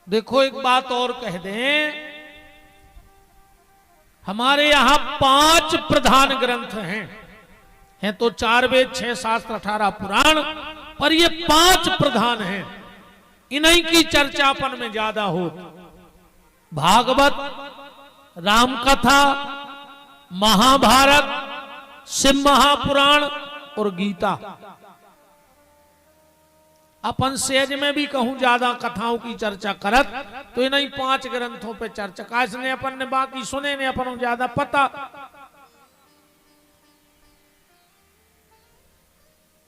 देखो एक बात और कह दें, हमारे यहां 5 प्रधान ग्रंथ हैं तो 4 वेद 6 शास्त्र 18 पुराण, पर ये 5 प्रधान हैं। इन्हीं की चर्चा अपन में ज्यादा हो। भागवत, राम कथा, महाभारत, शिव महापुराण और गीता। अपन सेज में भी कहूं ज्यादा कथाओं की चर्चा करत तो इन्हीं 5 ग्रंथों पे चर्चा काश ने अपन ने बाकी सुने ने अपन ज्यादा पता।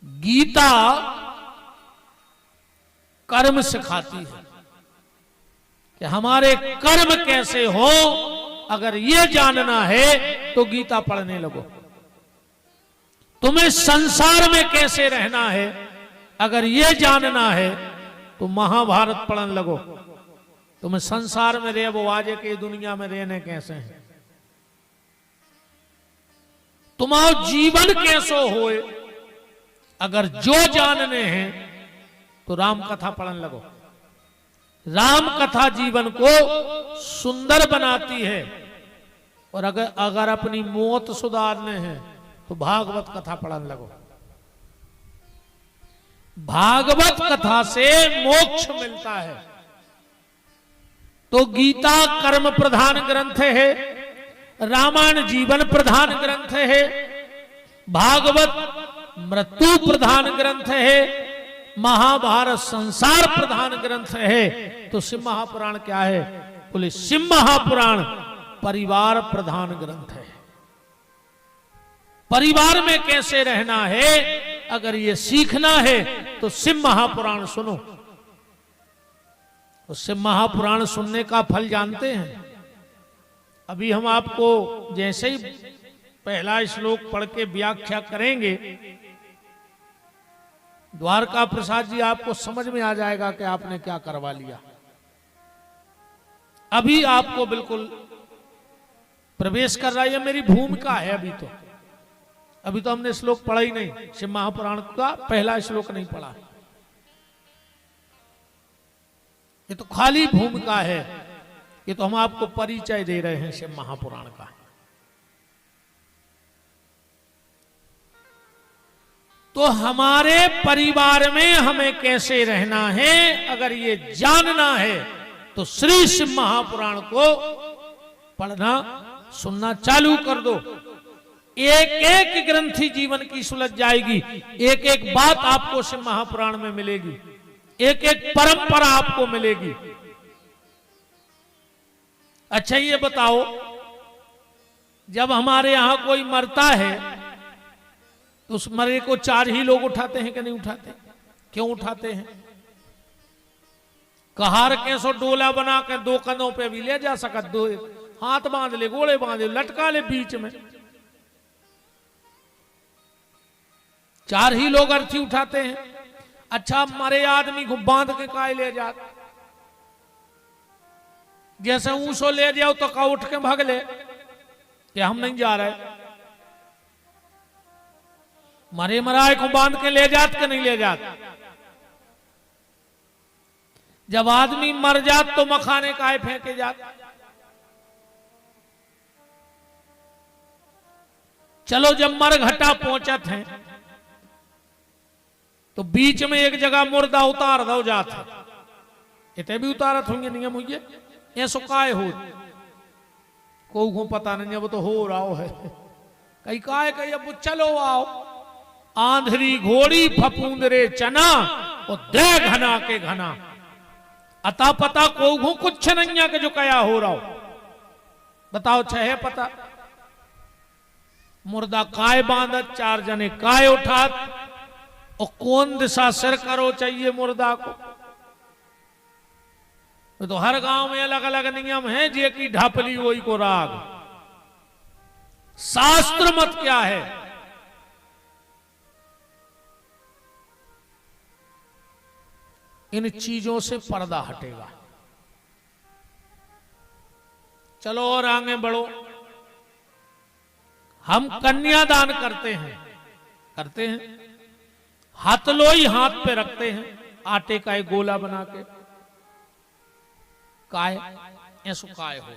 गीता कर्म सिखाती है कि हमारे कर्म कैसे हो। अगर ये जानना है तो गीता पढ़ने लगो। तुम्हें संसार में कैसे रहना है अगर ये जानना है तो महाभारत पढ़ने लगो। तुम्हें संसार में रहे वो आज के दुनिया में रहने कैसे हैं, तुम्हारा जीवन कैसो होए अगर जो जानने हैं तो राम कथा पढ़ने लगो। राम कथा जीवन को सुंदर बनाती है। और अगर अपनी मौत सुधारने हैं तो भागवत कथा पढ़ने लगो। भागवत कथा से मोक्ष मिलता है। तो गीता कर्म प्रधान ग्रंथ है, रामायण जीवन प्रधान ग्रंथ है, भागवत मृत्यु प्रधान ग्रंथ है, महाभारत संसार प्रधान ग्रंथ है। तो शिव महापुराण क्या है? बोले शिव महापुराण परिवार प्रधान ग्रंथ है। परिवार में कैसे रहना है अगर ये सीखना है तो शिव महापुराण सुनो। तो शिव महापुराण सुनने का फल जानते हैं। अभी हम आपको जैसे ही पहला श्लोक पढ़ के व्याख्या करेंगे, द्वारका प्रसाद जी आपको समझ में आ जाएगा कि आपने क्या करवा लिया। अभी आपको बिल्कुल प्रवेश कर रहा है, मेरी भूमिका है। अभी तो हमने श्लोक पढ़ा ही नहीं, शिव महापुराण का पहला श्लोक नहीं पढ़ा। ये तो खाली भूमिका है। ये तो हम आपको परिचय दे रहे हैं शिव महापुराण का। तो हमारे परिवार में हमें कैसे रहना है अगर ये जानना है तो श्री शिव महापुराण को पढ़ना सुनना चालू कर दो। एक एक ग्रंथी जीवन की सुलझ जाएगी। एक एक बात आपको शिव महापुराण में मिलेगी, एक एक परंपरा आपको मिलेगी। अच्छा ये बताओ, जब हमारे यहां कोई मरता है तो उस मरे को 4 ही लोग उठाते हैं कि नहीं उठाते? क्यों उठाते हैं? कहार कैसो डोला बना कर 2 कंधों पे भी ले जा सकत, 2 हाथ बांध ले, गोले बांध ले, लटका ले बीच में। 4 ही लोग अर्थी उठाते हैं। अच्छा मरे आदमी को बांध के काय ले जाते? जैसे ऊसो ले जाओ तो का उठ के भाग ले कि हम नहीं जा रहे। मरे मराए को बांध के ले जात के नहीं ले जात? जब आदमी मर जात तो मखाने काय फेंके जात? चलो जब मर घटा पहुंचत हैं तो बीच में एक जगह मुर्दा उतार दो जात है। इतने भी उतारत होंगे नियम हुई ये सुकाए हो को पता नहीं, अब तो हो रहा है कई काय कई। अब चलो आओ आंधरी घोड़ी फपूंदरे चना और दे घना के घना। अता पता को कुछ नहीं है कि जो कया हो रहा हो। बताओ छह पता। मुर्दा काय बांधत, 4 जने काय उठात और कौन दिशा सिर करो चाहिए मुर्दा को। तो हर गांव में अलग अलग नियम है। जे की ढापली वही को राग। शास्त्र मत क्या है? इन चीजों से पर्दा हटेगा। चलो और आगे बढ़ो। हम कन्यादान करते हैं, हथलोई हाथ पे रखते हैं, आटे का एक गोला बना के। काय ऐसो काय हो।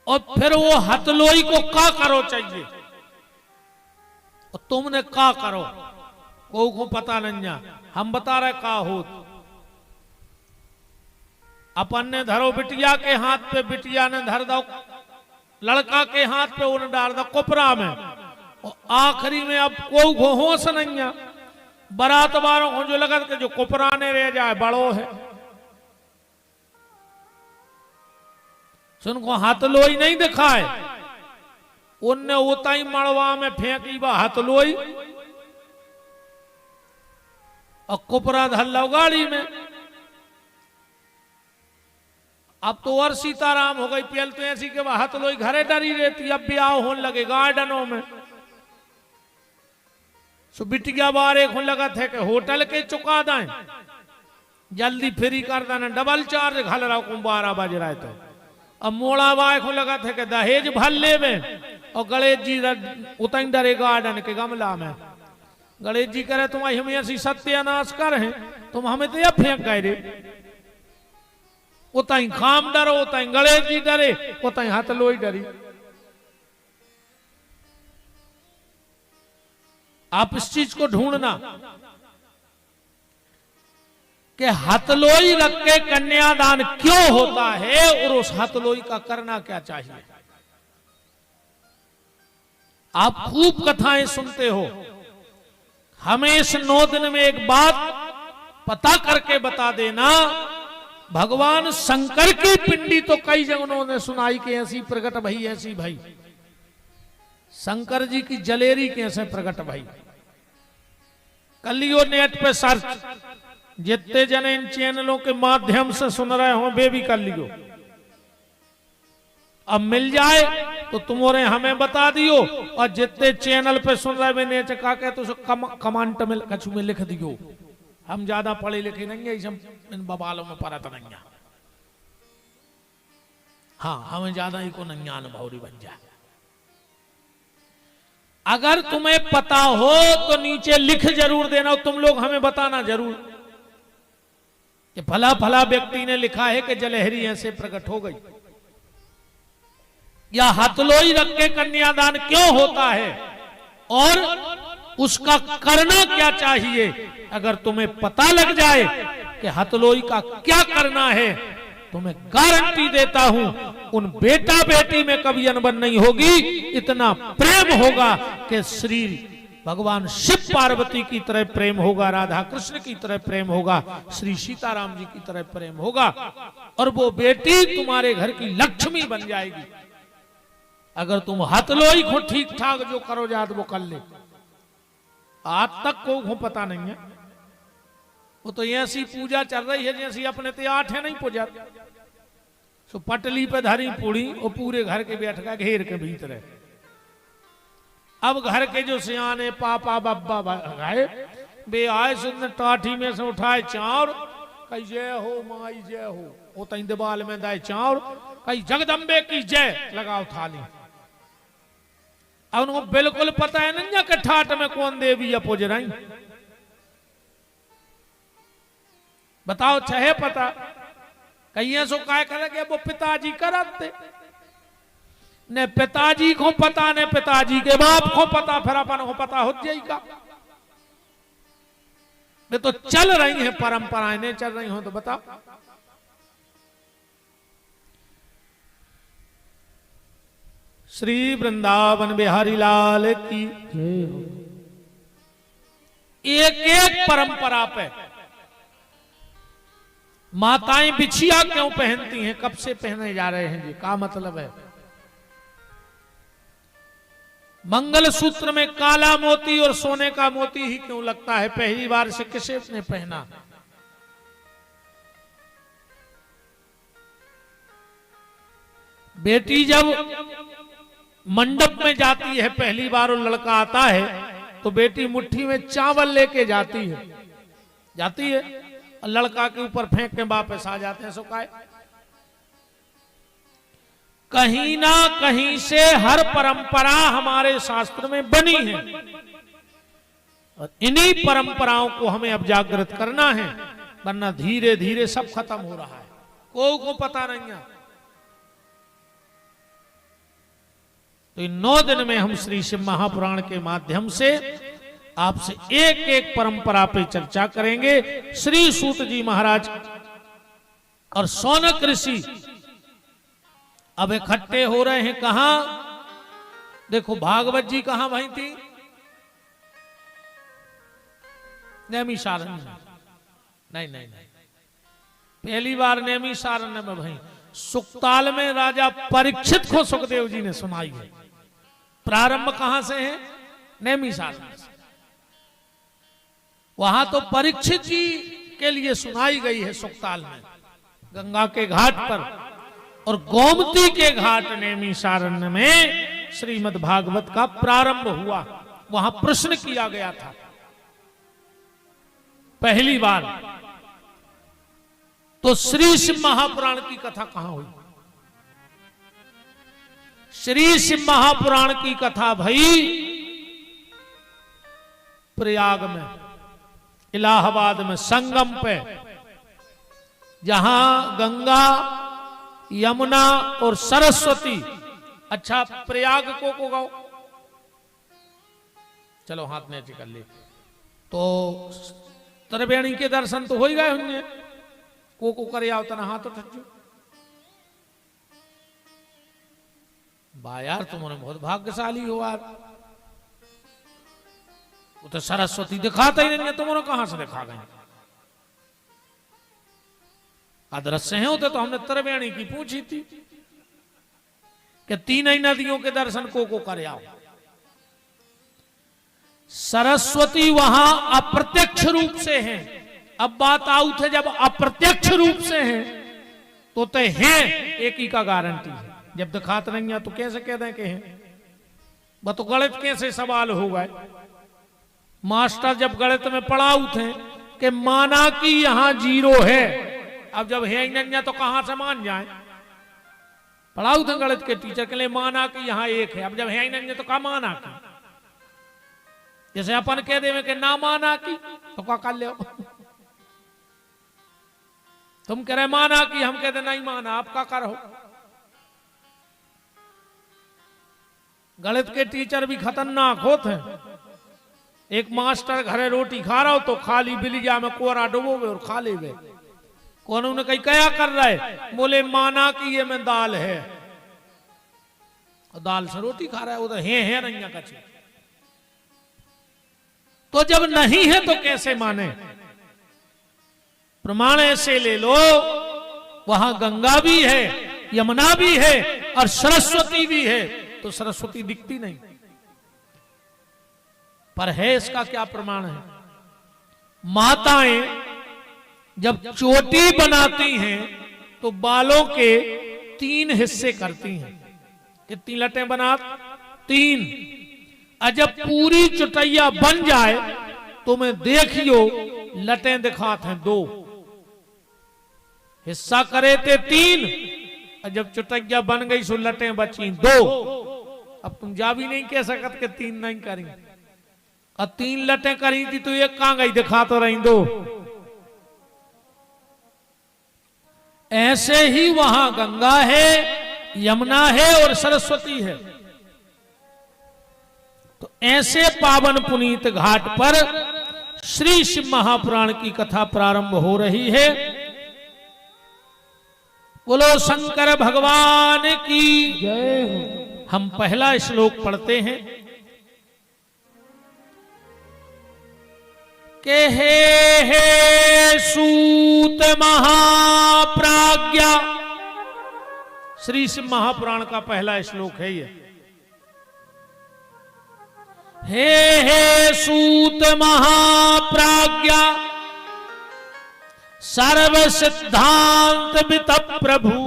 और फिर वो हथलोई को का करो चाहिए और तुमने का करो को पता नहीं है। हम बता रहे का हो। अपन ने धरो बिटिया के हाथ पे, बिटिया ने धर दो लड़का के हाथ पे, उन्हें डाल दो कोपरा में। और आखिरी में अब कोई होश नहीं है। बारात वालों को जो लगत के जो कोपरा ने रह जाए बड़ो है। सुन को हथलोई नहीं दिखाए, उनने उताई मड़वा में फेंकी बा हथलोई और कोपरा धर लो गाड़ी में। अब तो और सीताराम हो गई। पहले तो ऐसी के बाद हथलोई घरे डरी रहती, अब ब्याह होने लगे गार्डनों में। सो बिटिया बारे को लगा थे कि होटल के चुका दें, जल्दी फ्री कर देना, डबल चार्ज घल रहा हूं 12 बज रहा है। तो अब मोड़ा बाय को लगा थे कि दहेज भल ले में। और गणेश जी उतन डरे गार्डन के गमला में। गणेश जी करे तुम हमें ऐसी सत्यानाश कर हैं, तुम हमें तो यह फेंक गए रे। उतई खाम डरो, उतई गणेश जी डरे, उतई हथलोई डरी। आप इस चीज को ढूंढना कि हथलोई रख के कन्यादान क्यों होता है और उस हथलोई का करना क्या चाहिए। आप खूब कथाएं सुनते हो, हमें इस 9 दिन में एक बात पता करके बता देना। भगवान शंकर की पिंडी तो कई जगहों ने सुनाई कि ऐसी प्रकट भई, ऐसी भाई शंकर जी की जलेरी कैसे प्रकट भई। कलियो नेट पे सर्च, जितने जन इन चैनलों के माध्यम से सुन रहे हो वे भी कर लियो। अब मिल जाए तो तुम्हारे हमें बता दियो, और जितने चैनल पे सुन रहे वे ने चका के तो कमेंट में कछु में लिख दियो। हम ज्यादा पढ़े लिखे नहीं है, इन बबालों में परत नहीं है। हाँ, हमें ज्यादा ही को नहीं अनुभव बन जाए। अगर तुम्हें पता हो तो नीचे लिख जरूर देना, तुम लोग हमें बताना जरूर कि भला भला व्यक्ति ने लिखा है कि जलहरी ऐसे प्रकट हो गई, या हथलोई रख के कन्यादान क्यों होता है और उसका करना क्या चाहिए। अगर तुम्हें पता लग जाए कि हथलोई का क्या करना है, तो मैं गारंटी देता हूं उन बेटा बेटी में कभी अनबन नहीं होगी। इतना प्रेम होगा कि श्री भगवान शिव पार्वती की तरह प्रेम होगा, राधा कृष्ण की तरह प्रेम होगा, श्री सीताराम जी की तरह प्रेम होगा, और वो बेटी तुम्हारे घर की लक्ष्मी बन जाएगी। अगर तुम हथलोई को ठीक ठाक जो करो जात वो कर ले। आज तक को पता नहीं है, वो तो ऐसी पूजा चल रही है जैसी अपने ते 8 है नहीं पूजा। सो पटली पे धरी पूड़ी और पूरे घर के बैठ का घेर के भीतर है। अब घर के जो सियाने पापा बब्बा भाई बे आए सुन टाठी में से उठाए चाउर, कई जय हो माई जय हो, वो तई दीवाल में दाए चाउर, कई जगदम्बे की जय लगाओ थाली। अब उनको बिल्कुल पता है नहीं कि ठाट में कौन देवी अपोज रही। बताओ चाहे पता कहीं सो काय करेंगे, वो पिताजी करते ने, पिताजी को पता ने पिताजी के बाप को पता, फिर अपन को पता हो जाएगा। वे तो चल रही हैं परंपराएं, नहीं चल रही हो तो बताओ। श्री वृंदावन बिहारी लाल की एक एक परंपरा पे माताएं बिछिया क्यों पहनती हैं, कब से पहने जा रहे हैं जी, क्या मतलब है। मंगल सूत्र में काला मोती और सोने का मोती ही क्यों लगता है, पहली बार से किसने पहना। बेटी जब मंडप में जाती है पहली बार और लड़का आता है तो बेटी मुट्ठी में चावल लेके जाती है और लड़का के ऊपर फेंक के वापस आ जाते हैं। सो काय कहीं ना कहीं से हर परंपरा हमारे शास्त्र में बनी है और इन्हीं परंपराओं को हमें अब जागृत करना है वरना धीरे धीरे सब खत्म हो रहा है, को पता नहीं है। तो इन 9 दिन में हम श्री शिव महापुराण के माध्यम से आपसे एक एक परंपरा पे चर्चा करेंगे। श्री सूत जी महाराज और शौनक ऋषि अब इकट्ठे हो रहे हैं। कहां? देखो भागवत जी कहां वहीं थी? नैमिषारण्य में। नहीं, पहली बार नैमिषारण्य में वहीं। सुक्ताल में राजा परीक्षित को सुखदेव जी ने सुनाई है। प्रारंभ कहां से है? नैमिषारण्य से। वहां तो परीक्षित जी के लिए सुनाई गई है सुक्ताल में, गंगा के घाट पर। और गोमती के घाट नैमिषारण्य में श्रीमद् भागवत का प्रारंभ हुआ। वहां प्रश्न किया गया था पहली बार। तो श्री शिव महापुराण की कथा कहां हुई? श्री शिव महापुराण की कथा भई प्रयाग में, इलाहाबाद में, संगम पे, जहां गंगा, यमुना और सरस्वती। अच्छा, प्रयाग को गाओ, चलो हाथ में कर ले। तो त्रिवेणी के दर्शन तो हो ही गए होंगे। को करे आओ तना हाथ उठो। बा यार, तुमने बहुत भाग्यशाली हो यार। वो तो सरस्वती दिखाता ही नहीं है, तुमने कहां से दिखा गए? अदृश्य हैं होते तो हमने त्रिवेणी की पूछी थी कि 3 ही नदियों के दर्शन को करे आओ। सरस्वती वहां अप्रत्यक्ष रूप से है। अब बात आऊ थे जब अप्रत्यक्ष रूप से हैं तो हैं, एक ही का गारंटी है। जब दिखात नहीं है तो कैसे कह दें कि हैं? वह तो गणित कैसे सवाल हो गए। मास्टर जब गणित में पढ़ाऊ थे कि माना कि यहां 0 है, अब जब है ही नहीं तो कहां से मान जाए? पढ़ाऊ थे गणित के टीचर के लिए, माना कि यहां 1 है, अब जब है ही नहीं तो कहा माना कि। जैसे अपन कह देवे कि ना माना कि, तो क्या कर ले? तुम कह रहे माना कि, हम कहते नहीं माना, आप क्या करो? गणित के टीचर भी खतरनाक होते हैं। एक मास्टर घरे रोटी खा रहा हो तो खाली बिलिया में कोरा डुबोगे और खा ले। कौन उन्हें कहीं क्या कर रहा है? बोले माना कि ये में दाल है, और दाल से रोटी खा रहा है। वो तो है नहीं कच्ची। तो जब नहीं है तो कैसे माने? प्रमाण ऐसे ले लो, वहां गंगा भी है, यमुना भी है और सरस्वती भी है। तो सरस्वती दिखती नहीं, पर है। इसका क्या प्रमाण है? माताएं जब चोटी बनाती हैं तो बालों के 3 हिस्से करती हैं। कितनी लटें बना? 3। और जब पूरी चुटैया बन जाए तो मैं देखियो लटें दिखाते हैं 2 हिस्सा करे थे 3, और जब चुटैया बन गई सो लटें बची 2। अब तुम जा भी नहीं कह सकते कि 3 नहीं करी, और 3 लटें करी थी तो एक कहां गई? दिखा तो रही 2। ऐसे ही वहां गंगा है, यमुना है और सरस्वती है। तो ऐसे पावन पुनीत घाट पर श्री शिव महापुराण की कथा प्रारंभ हो रही है। बोलो शंकर भगवान की जय हो। हम पहला श्लोक पढ़ते हैं के हे सूत महाप्राज्ञा। श्री शिव महापुराण का पहला श्लोक है ये। हे सूत महाप्राज्ञा सर्व सिद्धांत वित प्रभु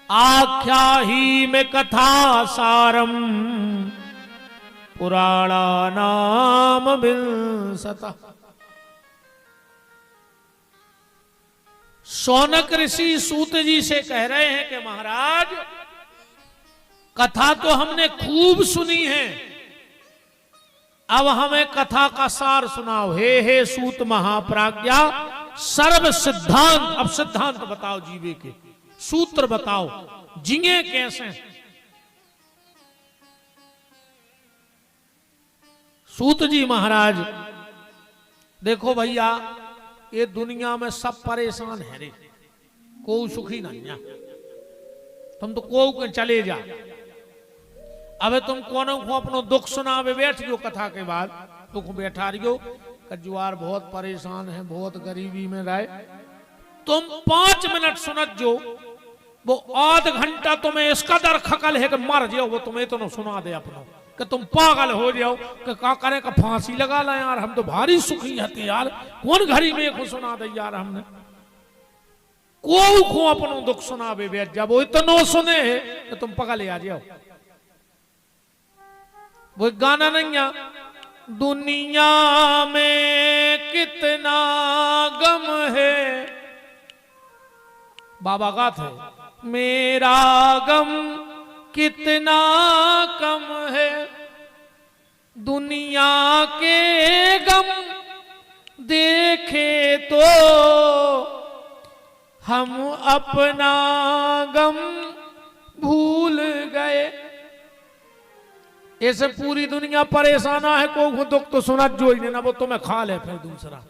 आख्या ही में कथा सारम पुराणानाम विंशता। शौनक ऋषि सूत जी से कह रहे हैं कि महाराज, कथा तो हमने खूब सुनी है, अब हमें कथा का सार सुनाओ। हे सूत महाप्राज्ञा, सर्व सिद्धांत। अब सिद्धांत बताओ जीवे के, सूत्र बताओ, जिए कैसे। सूत जी महाराज, देखो भैया, ये दुनिया में सब परेशान है रे, कोई सुखी नहीं है। तुम तो को चले जा, अब तुम कोनो को अपनो दुख सुनावे बैठ गयो, कथा के बाद दुख बैठा रही हो, कजुआर बहुत परेशान है, बहुत गरीबी में रहे। तुम 5 मिनट सुनत जो, वो आध घंटा तुम्हें इसका दर खकल है कि मर जाओ, वो तुम्हें तो न सुना दे अपनो, कि तुम पागल हो जाओ, कि का करे का फांसी लगा ला यार, हम तो भारी सुखी हते यार, कौन घड़ी में को सुना दे यार। हमने को अपनो दुख सुनावे बैठ जा, वो इतनो सुने है कि तुम पगल आ जाओ। वो गाना नहीं है, दुनिया में कितना गम है, बाबा गाते हैं, मेरा गम कितना कम है, दुनिया के गम देखे तो हम अपना गम भूल गए। ऐसे पूरी दुनिया परेशान है, को दुख तो सुना जो ही ना, वो तुम्हें खा ले फिर दूसरा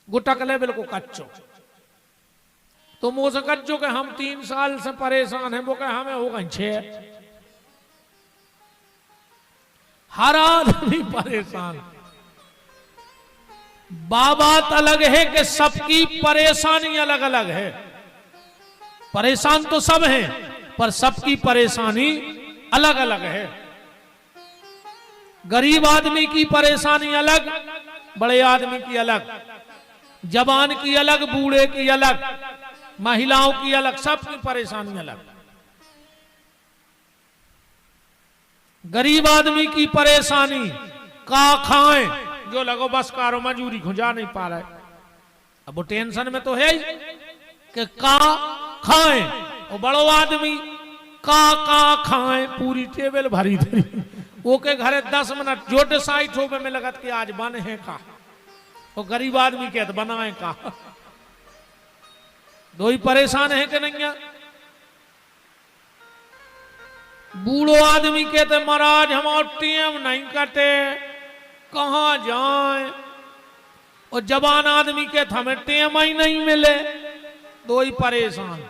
गुटक ले बिल्कुल कच्चो। तुम उसे कच्चो के हम 3 साल से परेशान हैं, वो कहे हमें हो गए 6। हर आदमी परेशान। बात अलग है कि सबकी परेशानी अलग अलग है। परेशान तो सब हैं, पर सबकी परेशानी अलग अलग है। गरीब आदमी की परेशानी अलग, बड़े आदमी की अलग, जवान की अलग, बूढ़े की अलग, महिलाओं की अलग, सबकी परेशानी अलग। गरीब आदमी की परेशानी का खाएं, जो लगो बस कारो मजूरी खुजा नहीं पा रहा है, अब वो टेंशन में तो है ही कि का खाएं। और बड़ो आदमी का खाएं, पूरी टेबल भरी धरी, वो के घरे 10 मिनट जो डिसाइड हो में लगत कि आज बने है का, और गरीब आदमी के बनाए का। दो ही परेशान है कि नहीं। बूढ़ो आदमी कहते महाराज हमारा टेम नहीं कटे, कहां जाए, और जवान आदमी कहते हमें टेम ही नहीं मिले। दो ही परेशान,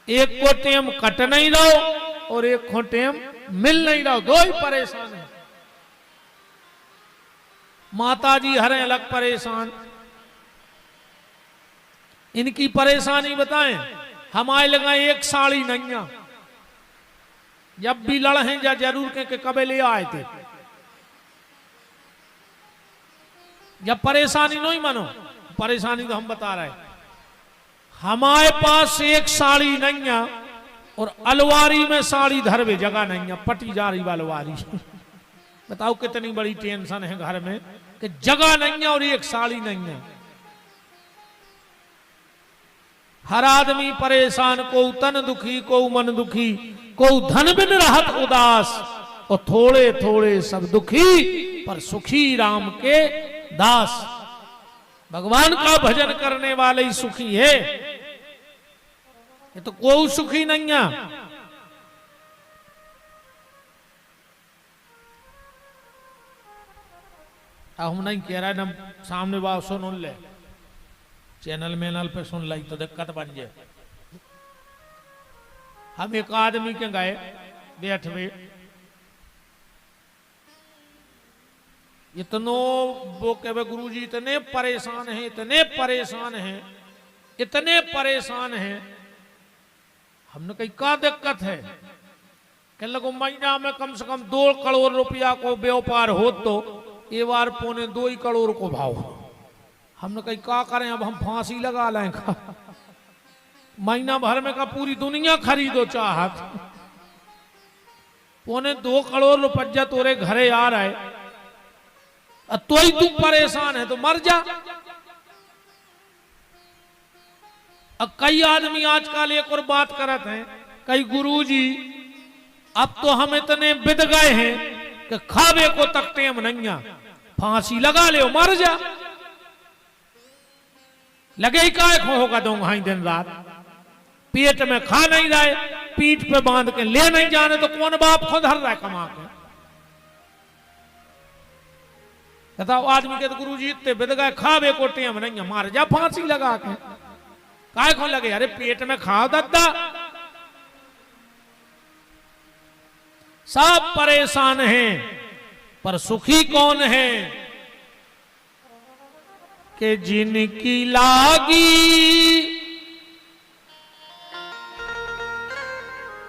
एक को टेम कट नहीं रहो और एक को टेम मिल नहीं रहो, दो ही परेशान है। माता जी हरे अलग परेशान, इनकी परेशानी बताएं। हमारे लगा एक साड़ी नहीं है, जब भी लड़े जा जरूर के कबे ले आए थे। जब परेशानी नहीं मानो, परेशानी तो हम बता रहे, हमारे पास एक साड़ी नहीं है और अलवारी में साड़ी धरवे जगह नहीं है, पटी जा रही अलवारी। बताओ कितनी बड़ी टेंशन है घर में कि जगह नहीं है और एक साड़ी नहीं है। हर आदमी परेशान, को तन दुखी, को मन दुखी, को धन बिन रहत उदास, और थोड़े थोड़े सब दुखी पर सुखी राम के दास। भगवान का भजन करने वाले ही सुखी है, ये तो कोई सुखी नहीं है। हम नहीं कह रहा ना सामने बात सुन ले, चैनल मेनल पे सुन लाई तो दिक्कत बन जाए। हम एक आदमी के गए बैठवे, इतनो वो कहे गुरुजी इतने परेशान हैं, इतने परेशान हैं, इतने परेशान हैं। हमने कही क्या दिक्कत है? कहने लगो महीना में कम से कम 2 करोड़ रुपया को व्यापार हो तो ये बार 1.25 करोड़ को भाव। हमने कही क्या करें, अब हम फांसी लगा लें का, महीना भर में का पूरी दुनिया खरीदो चाहत, 1.25 करोड़ रुपया तोरे घरे आ रहा है, तो ही तू परेशान है तो मर जा। अब कई आदमी आजकल एक और बात करते हैं, कई गुरुजी अब तो हम इतने बिद गए हैं कि खावे को तक टेम नहीं है, फांसी लगा ले मर जा। लगे ही काय खो होगा दो वहां दिन रात, पेट में खा नहीं रहे, पीठ पे बांध के ले नहीं जाने, तो कौन बाप खुद हर रहा है कमा के। बताओ आदमी के तो गुरु जी इतने बिद गए, खावे कोटे हम नहीं, मार जा फांसी लगा के, काय खो लगे, अरे पेट में खाओ दद्दा। सब परेशान हैं, पर सुखी कौन है कि जिनकी लागी,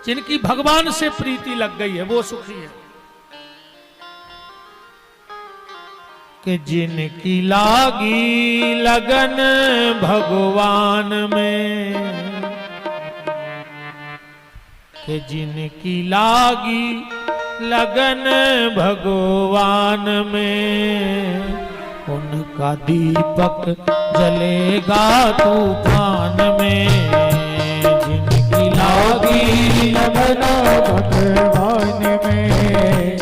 जिनकी भगवान से प्रीति लग गई है वो सुखी है। कि जिनकी लागी लगन भगवान में, कि जिनकी लागी लगन भगवान में, उनका दीपक जलेगा तूफान में। जिनकी लागी लगन भगवान में,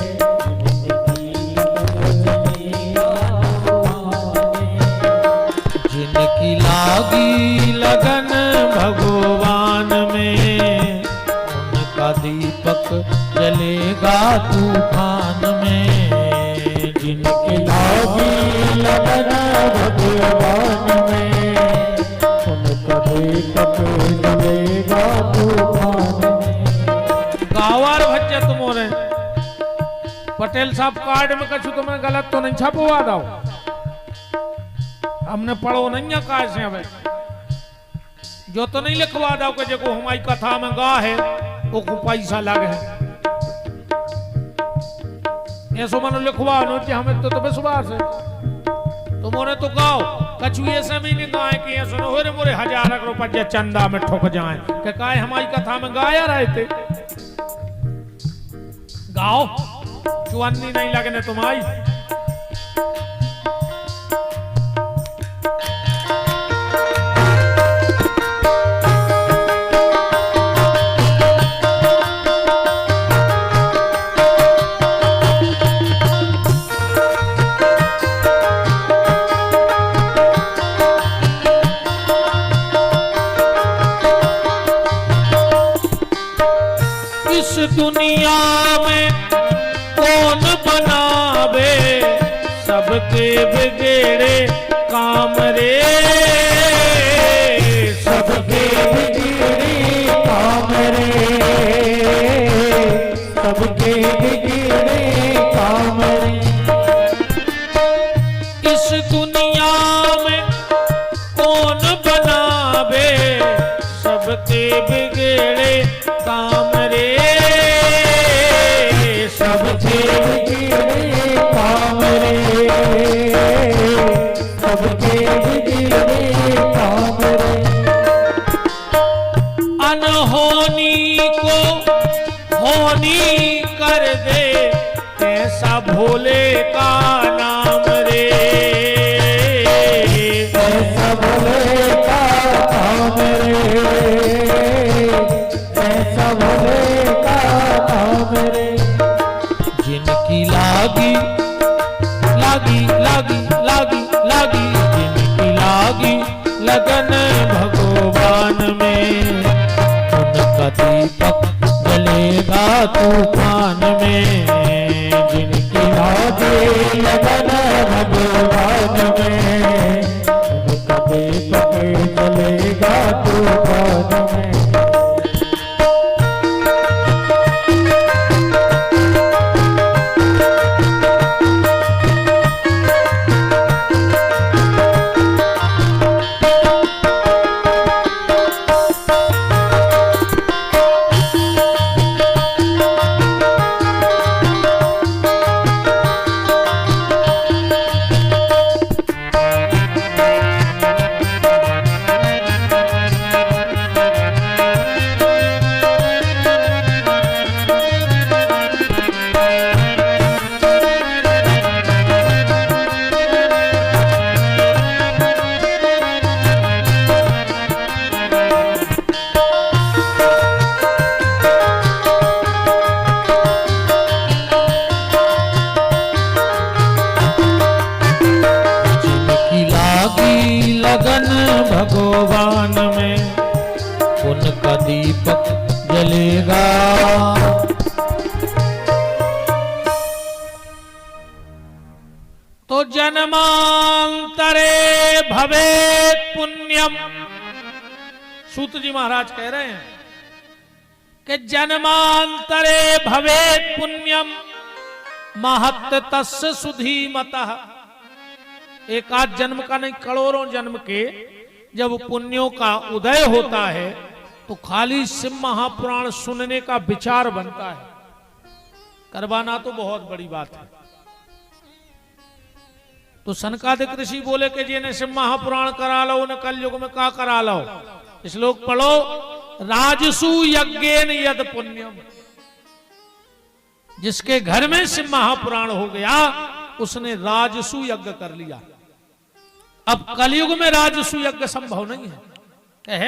जिनकी लागी लगन भगवान में, उनका दीपक जलेगा तूफान में। जिनकी लागी लगन भगवान में, उनका दीपक जलेगा तूफान में। गावार भज्य तुम हो रहे पटेल साहब, कार्ड में कछु तुम्हें गलत तो नहीं छपवा दो, हमने पढ़ो नहीं है काय से, हमें जो तो नहीं लिखवा दो कि जो हमारी कथा में गा है वो को पैसा लगे है, ऐसो मनो लिखवा लो कि हमें तो विश्वास है। तुमने तो गाओ कछु ऐसे भी नहीं गाए कि ये सुनो हो रे मोरे 1000 रुपये चंदा में ठुक जाए कि काय हमारी कथा में गाया रहे थे। गाओ, चुन्नी नहीं लगने तुम्हारी। इस दुनिया में कौन बनावे सबके बिगड़े काम रे, सबके बिगड़े काम रे, सबके बिगड़े काम रे। इस दुनिया में कौन बनावे सबके बिगड़े काम रे, सबके बिगड़े काम रे, सबके बिगड़े काम रे। अनहोनी को होनी कर दे ऐसा भोले का नाम रे, ऐसा भोले का नाम रे, ऐसा भोले का नाम रे। जिनकी लागी लागी लागी लागी लागी, जिनकी लागी लगन भगवान में, उनका दीपक जलेगा तूफान में। जिनकी लागी लगन भगवान में, उनका दीपक जलेगा तूफान में। भगवान में उनका दीपक जलेगा। तो जन्मांतरे भवेत् पुण्यम, सूत जी महाराज कह रहे हैं कि जन्मांतरे भवेत् पुण्यम महत्त तस्य सुधीमतः। एक आध जन्म का नहीं, करोड़ों जन्म के जब पुण्यों का उदय होता है तो खाली शिव महापुराण सुनने का विचार बनता है। करवाना तो बहुत बड़ी बात है। तो सनकादिक ऋषि बोले कि जिन्हें शिव महापुराण करा लो न कलयुग में का करा लो। श्लोक पढ़ो, राजसु यज्ञेन यद पुण्यम। जिसके घर में शिव महापुराण हो गया उसने राजसु यज्ञ कर लिया। अब कलयुग में राजसु यज्ञ संभव नहीं है।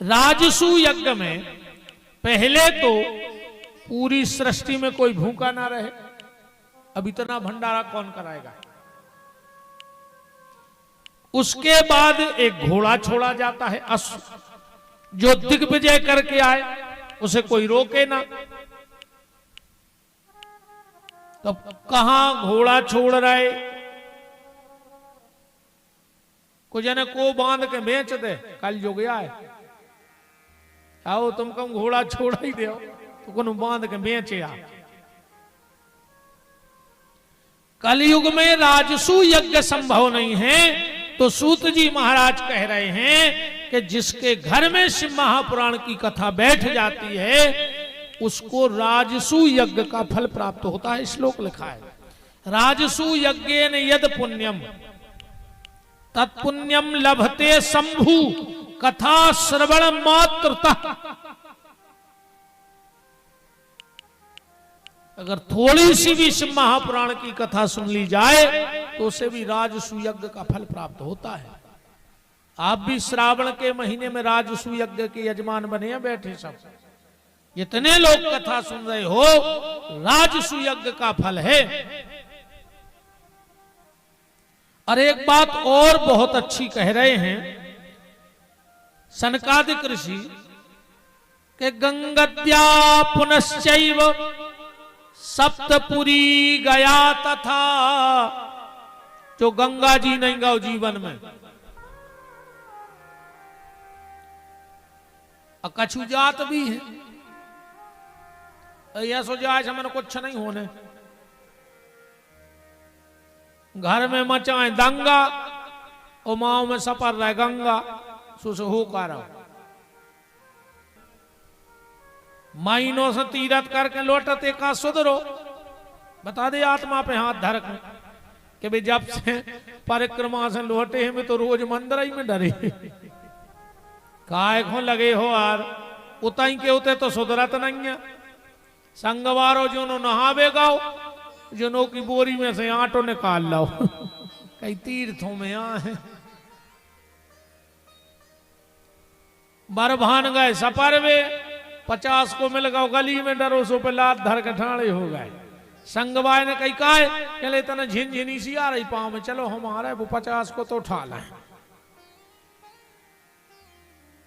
राजसु यज्ञ में पहले तो पूरी सृष्टि में कोई भूखा ना रहे। अब इतना भंडारा कौन कराएगा। उसके बाद एक घोड़ा छोड़ा जाता है अश्व, जो दिग्विजय करके आए उसे कोई रोके ना। तो कहां घोड़ा छोड़ रहे, को जने को बांध के बेच दे, कल जो गया है आओ तुम कम घोड़ा छोड़ा ही दे तो को बांध के बेचे आ। कलयुग में राजसु यज्ञ संभव नहीं है। तो सूत जी महाराज कह रहे हैं कि जिसके घर में शिव महापुराण की कथा बैठ जाती है उसको राजसु यज्ञ का फल प्राप्त होता है। श्लोक लिखा है, राजसु यज्ञेन यद पुण्यम तत्पुण्यम लभते शंभु कथा श्रवण मात्रतः। अगर थोड़ी सी भी शिव महापुराण की कथा सुन ली जाए तो उसे भी राजसु यज्ञ का फल प्राप्त होता है। आप भी श्रावण के महीने में राजसु यज्ञ के यजमान बने हैं बैठे सब। जितने लोग कथा सुन रहे हो राजसु यज्ञ का फल है। और एक बात और बहुत अच्छी कह रहे हैं सनकादिक ऋषि के गंगद्या पुनश्चैव सप्तपुरी गया तथा। जो गंगा जी नहीं गाओ जीवन में, कछु जात भी है यह सो जाए हमने कुछ नहीं होने। घर में मचाए दंगा और माओ में सपर रहे गंगा सुस हो कर महीनों से तीरथ करके लौटते का सुधरो। बता दे आत्मा पे हाथ धर के भाई जब से परिक्रमा से लौटे हैं तो रोज मंदिर ही में डरे काय को लगे हो यार। उताई के उते तो सुधरत नहीं है। संगवारो जो नो नहावे गाओ जो नो की बोरी में से आटो निकाल लो कई तीर्थों में आए बरभान गए सपर वे 50 को मिल गए गली में डरो सो पे लात धर के ठाणे हो गए। संगवाय ने कही का है इतना झिनझिनी सी आ रही पाँव में, चलो हमारा वो 50 को तो उठा लें।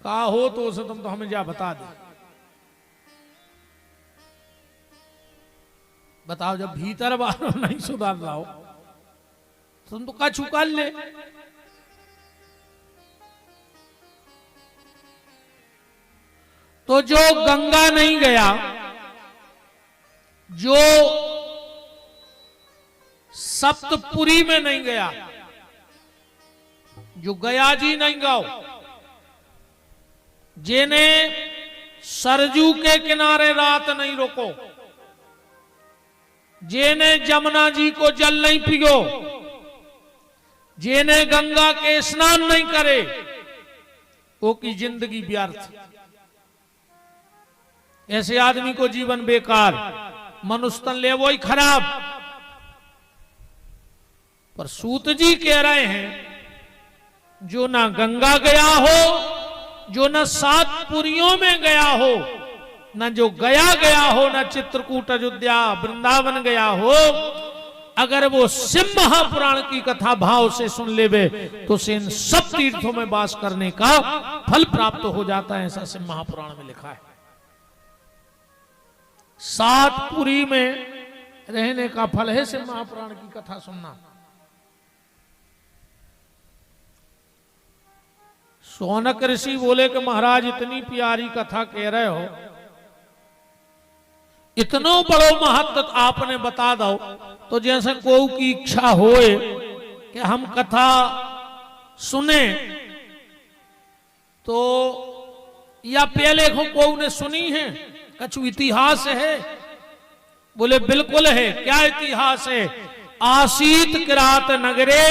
कहा हो तो उसे तुम तो हमें जा बता दे। बताओ जब भीतर बाहर नहीं सुधार रहा तुम तो कछु कर ले। तो जो गंगा नहीं गया, जो सप्तपुरी में नहीं गया, जो गया जी नहीं गाओ, जिन्हें सरजू के किनारे रात नहीं रोको, जिन्हें जमुना जी को जल नहीं पियो, जिन्हें गंगा के स्नान नहीं करे, वो की जिंदगी व्यर्थ। ऐसे आदमी को जीवन बेकार, मनुष्य तन ले वो ही खराब। पर सूत जी कह रहे हैं जो ना गंगा गया हो, जो न 7 पुरियों में गया हो, न जो गया हो, न चित्रकूट अयोध्या वृंदावन गया हो, अगर वो शिव महापुराण की कथा भाव से सुन लेवे तो उसे इन सब तीर्थों में वास करने का फल प्राप्त हो जाता है, ऐसा शिव महापुराण में लिखा है। 7 पुरी में रहने का फल है शिव महापुराण की कथा सुनना। शौनक ऋषि बोले कि महाराज इतनी प्यारी कथा कह रहे हो, इतनो बड़ो महत्व आपने बता दो, तो जैसे कोई की इच्छा होए कि हम कथा सुने, तो या पहले कोई ने सुनी है, कछु इतिहास है? बोले बिल्कुल है। क्या इतिहास है? आसीत किरात नगरे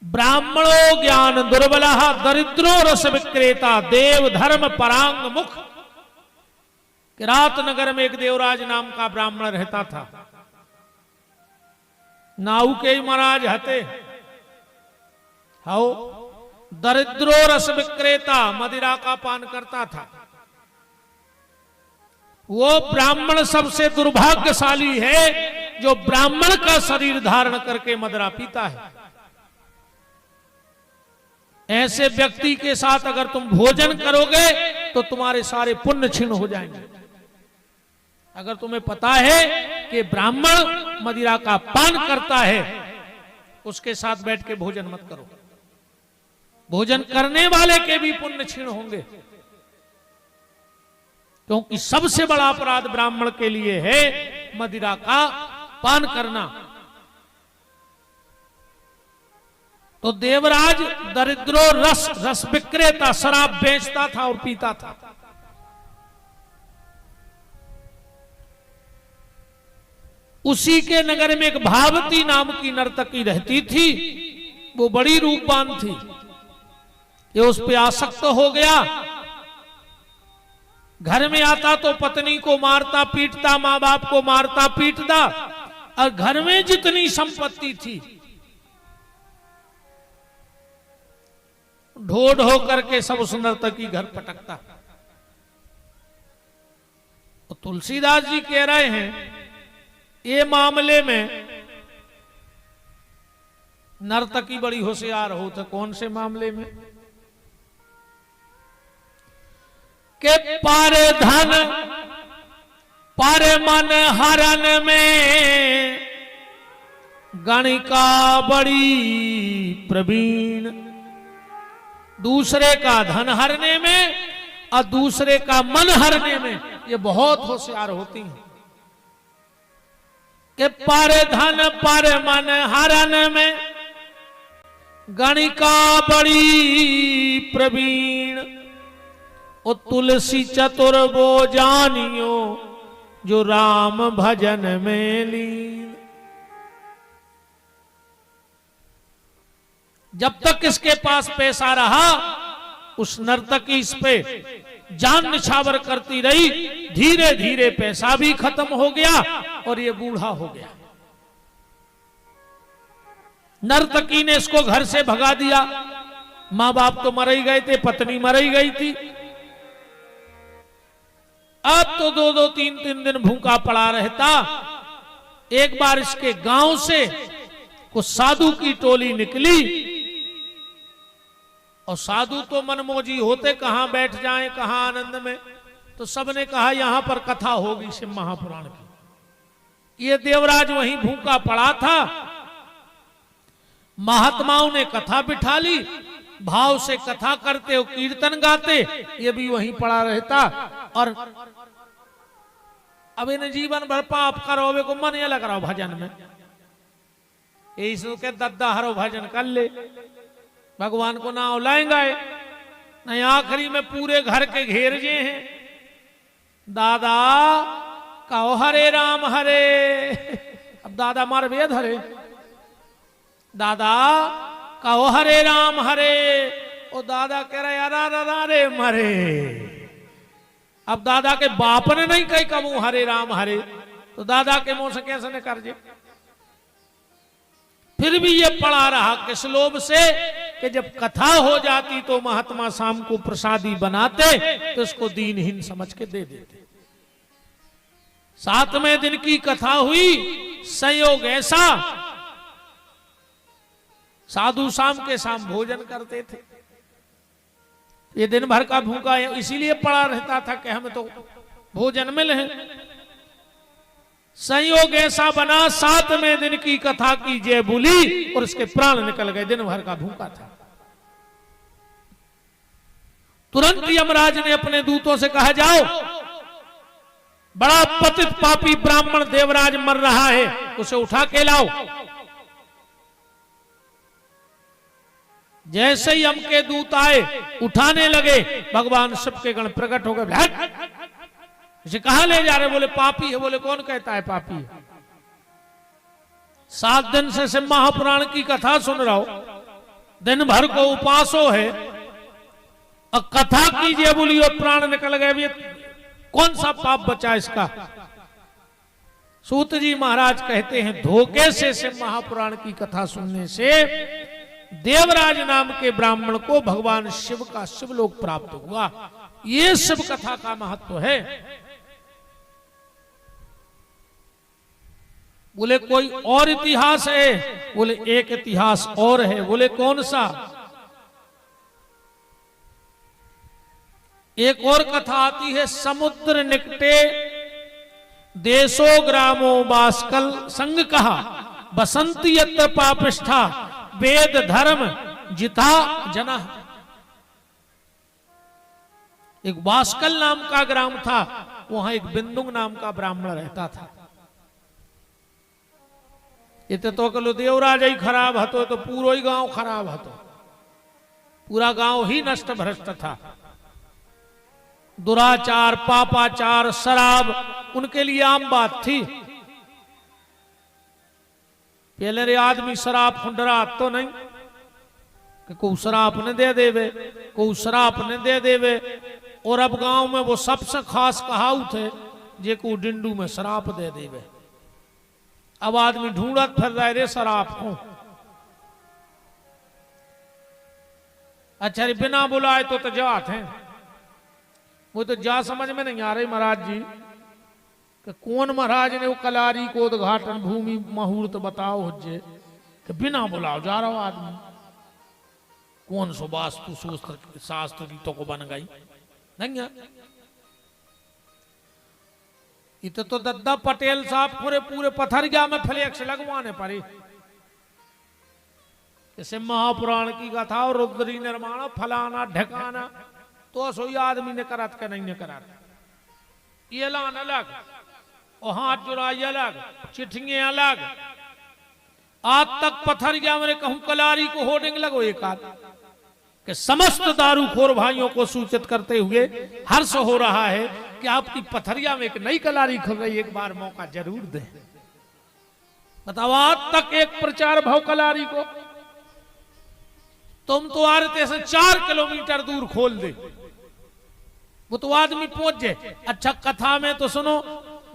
ब्राह्मणो ज्ञान दुर्बल दरिद्रो रस विक्रेता देव धर्म परांग मुख। किरात नगर में एक देवराज नाम का ब्राह्मण रहता था। नाऊ के महाराज हते हाउ दरिद्रो रस विक्रेता, मदिरा का पान करता था। वो ब्राह्मण सबसे दुर्भाग्यशाली है जो ब्राह्मण का शरीर धारण करके मदिरा पीता है। ऐसे व्यक्ति के साथ अगर तुम भोजन करोगे तो तुम्हारे सारे पुण्य क्षीण हो जाएंगे। अगर तुम्हें पता है कि ब्राह्मण मदिरा का पान करता है, उसके साथ बैठ के भोजन मत करो। भोजन करने वाले के भी पुण्य क्षीण होंगे, क्योंकि सबसे बड़ा अपराध ब्राह्मण के लिए है मदिरा का पान करना। तो देवराज दरिद्रो रस विक्रेता, शराब बेचता था और पीता था। उसी के नगर में एक भावती नाम की नर्तकी रहती थी। वो बड़ी रूपवान थी। ये उस पे आसक्त हो गया। घर में आता तो पत्नी को मारता पीटता, मां बाप को मारता पीटता, और घर में जितनी संपत्ति थी ढो ढो करके सब उस नर्तकी घर पटकता। तो तुलसीदास जी कह रहे हैं ये मामले में नर्तकी बड़ी होशियार हो। तो कौन से मामले में? के पारे धन पारे मन हरन में गणिका बड़ी प्रवीण। दूसरे का धन हरने में और दूसरे का मन हरने में ये बहुत होशियार होती हैं। के पारे धन पारे मन हरन में गणिका बड़ी प्रवीण। ओ तुलसी चतुर वो जानियो जो राम भजन में लीन। जब तक इसके पास पैसा रहा उस नर्तकी इस पे जान निछावर करती रही। धीरे धीरे पैसा भी खत्म हो गया और ये बूढ़ा हो गया। नर्तकी ने इसको घर से भगा दिया। मां बाप तो मर ही गए थे, पत्नी मर ही गई थी। अब तो 2-2 3-3 दिन भूखा पड़ा रहता। एक बार इसके गांव से कुछ साधु की टोली निकली और साधु तो मनमोजी होते, कहां बैठ जाएं कहां आनंद में। तो सबने कहा यहां पर कथा होगी शिव महापुराण की। ये देवराज वहीं भूखा पड़ा था। महात्माओं ने कथा बिठा ली, भाव से कथा करते हो, कीर्तन गाते, ये भी वहीं पड़ा रहता। और अब इन्हें जीवन भर पाप करोगे को मन ये लग रहा हो भजन में, यही के दद्दा हरो भजन कर ले, भगवान को ना लाएंगे। नहीं आखिरी में पूरे घर के घेर जे हैं। दादा कहो हरे राम हरे। अब दादा मार वेद हरे। दादा कहो हरे राम हरे। ओ दादा कह रहे अरा रे मरे। अब दादा के बाप ने नहीं कही कबू हरे राम हरे, तो दादा के मुंह से कैसे न कर जे। फिर भी ये पड़ा रहा किस लोभ से कि जब कथा हो जाती तो महात्मा शाम को प्रसादी बनाते तो इसको दीनहीन समझ के दे देते। 7वें दिन की कथा हुई संयोग ऐसा, साधु शाम के शाम भोजन करते थे। ये दिन भर का भूखा है, इसीलिए पड़ा रहता था कि हमें तो भोजन मिले। संयोग ऐसा बना 7वें दिन की कथा की जय बोली और उसके प्राण निकल गए। दिन भर का भूखा था। तुरंत यमराज ने अपने दूतों से कहा, जाओ, बड़ा पतित पापी ब्राह्मण देवराज मर रहा है, उसे उठा के लाओ। जैसे ही यम के दूत आए, उठाने लगे, भगवान शिव के गण प्रकट हो गए। इसे कहां ले जा रहे? बोले पापी है। बोले कौन कहता है पापी है? 7 दिन से महापुराण की कथा सुन रहा हो, दिन भर को उपासो है, और कथा कीजिए बोली और प्राण निकल गए। कौन सा पाप बचा इसका? सूत जी महाराज कहते हैं, धोखे से महापुराण की कथा सुनने से देवराज नाम के ब्राह्मण को भगवान शिव का शिवलोक प्राप्त हुआ। ये शिव कथा का महत्व है। बोले कोई और इतिहास है? बोले एक इतिहास और है। बोले कौन सा? एक और कथा आती है, समुद्र निकटे देशो ग्रामो बास्कल संग कहा, बसंती यत्र पापिष्ठा वेद धर्म जिता जना। एक बास्कल नाम का ग्राम था, वहां एक बिंदुंग नाम का ब्राह्मण रहता था। इतने तो कलो देवराज ही खराब हतो तो पूरा ही गांव खराब हतो, पूरा गांव ही नष्ट भ्रष्ट था। दुराचार, पापाचार, शराब उनके लिए आम बात थी। पहले रे आदमी शराब खुंडरा तो नहीं कि को शराब ने दे देवे, को शराब ने दे देवे। और अब गांव में वो सबसे खास कहावत है, जे को डिंडू में शराब दे देवे। अब आदमी ढूंढत फिर रहे रे शराब को। अच्छा रे बिना बुलाए तो जात हैं, वो तो जा समझ में नहीं आ रही महाराज जी कि कौन महाराज ने वो कलारी को उद्घाटन भूमि मुहूर्त बताओ जे कि बिना बुलाओ जा रहा हो आदमी। कौन सो वास्तु शास्त्र की तो को बन गई नहीं है। इतने तो दद्दा पटेल साहब पूरे पूरे पथरिया में फ्लैक्स लगवाने पड़े। जैसे महापुराण की कथा और रुद्री निर्माण फलाना ढकाना, तो सोई आदमी ने करात के नहीं ने करात। ये लान अलग और हाथ जुड़ाई अलग, चिट्ठियां अलग। आज तक पथरिया में कहूं कलारी को होर्डिंग लगो एक आध कि समस्त दारूखोर भाइयों को सूचित करते हुए हर्ष हो रहा है कि आपकी पथरिया में एक नई कलारी खुल रही, एक बार मौका जरूर दें। बताओ आज तक एक प्रचार भाव कलारी को तुम तो आरते से 4 किलोमीटर दूर खोल दे, वो तो आदमी पहुंच जाए। अच्छा कथा में तो सुनो,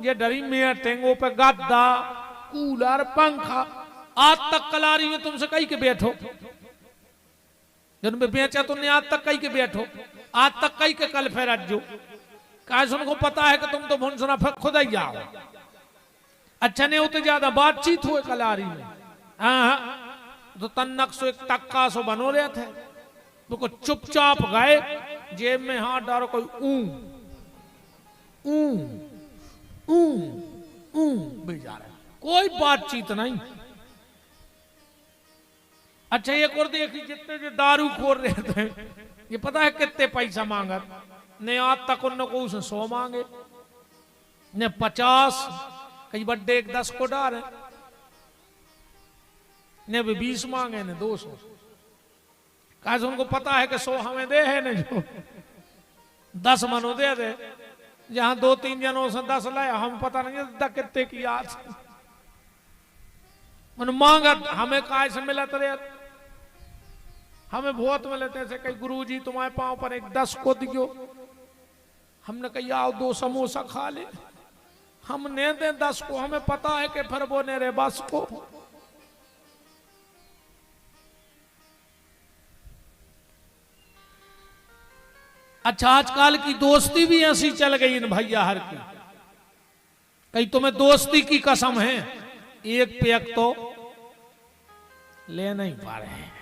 ये डरी में टेंगो पे गद्दा, कूलर, पंखा, आज तक कलारी में तुमसे कहीं के बैठो, जिनमें बेचा तुमने आज तक कहीं के बैठो, आज तक कहीं के कल फेर जो काश उनको पता है कि तुम तो भुनसुना खुद ही जाओ। अच्छा नहीं होते ज्यादा बातचीत हुए कलारी में। हाँ तो तन्नक सो एक टक्का सो बनो रहे थे, तो चुपचाप गए, जेब में हाथ डालो, कोई जा रहा है, कोई बातचीत नहीं। अच्छा ये और देखिए जितने जो दारू खोर रहे थे, ये पता है कितने पैसा मांगा? ने आज तक उन को 100 मांगे, ने 50, कई बड्डे एक 10 को डाले, ने भी 20 मांगे, ने 200। काश उनको पता है कि 100 हमें दे है, ने जो 10 मनो दे दे। जहां 2-3 जनों से 10 लाया, हम पता नहीं कितने की आज मन मांगा। हमें काय से मिला तेरे, हमें बहुत मिले थे। कई गुरुजी तुम्हारे पांव पर एक 10 को दियो, हमने कही आओ 2 समोसा खा ले। हम ने दे 10 को, हमें पता है कि फिर वो ने रे बस को। अच्छा आजकल की दोस्ती भी ऐसी चल गई इन भैया हर की। कहीं तुम्हें दोस्ती की कसम है, एक पेक तो ले नहीं पा रहे हैं।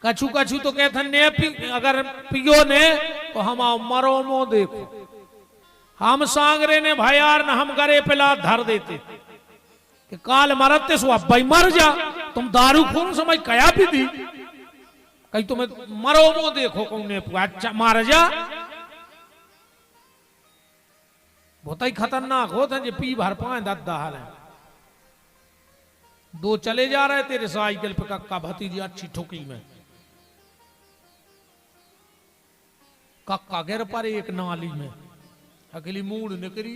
कछु कछु तो कहते ने अगर पियो ने तो हम आओ मरो मो देखो, हम सांगरे ने भाई यार न हम गरे पिला धर देते कि काल मरते सो अब भाई मर जा, तुम दारू खून समझ कया भी दी कहीं तुम्हें मरो मो देखो कौन अच्छा मार जा। बहुत ही खतरनाक होता है जो पी भर पाए दद्दा हाल है। दो चले जा रहे तेरे साइकिल पे कक्का भतीजी अच्छी ठोकी में, कक्का गिर पर एक नाली में, अकेली मूड निकली,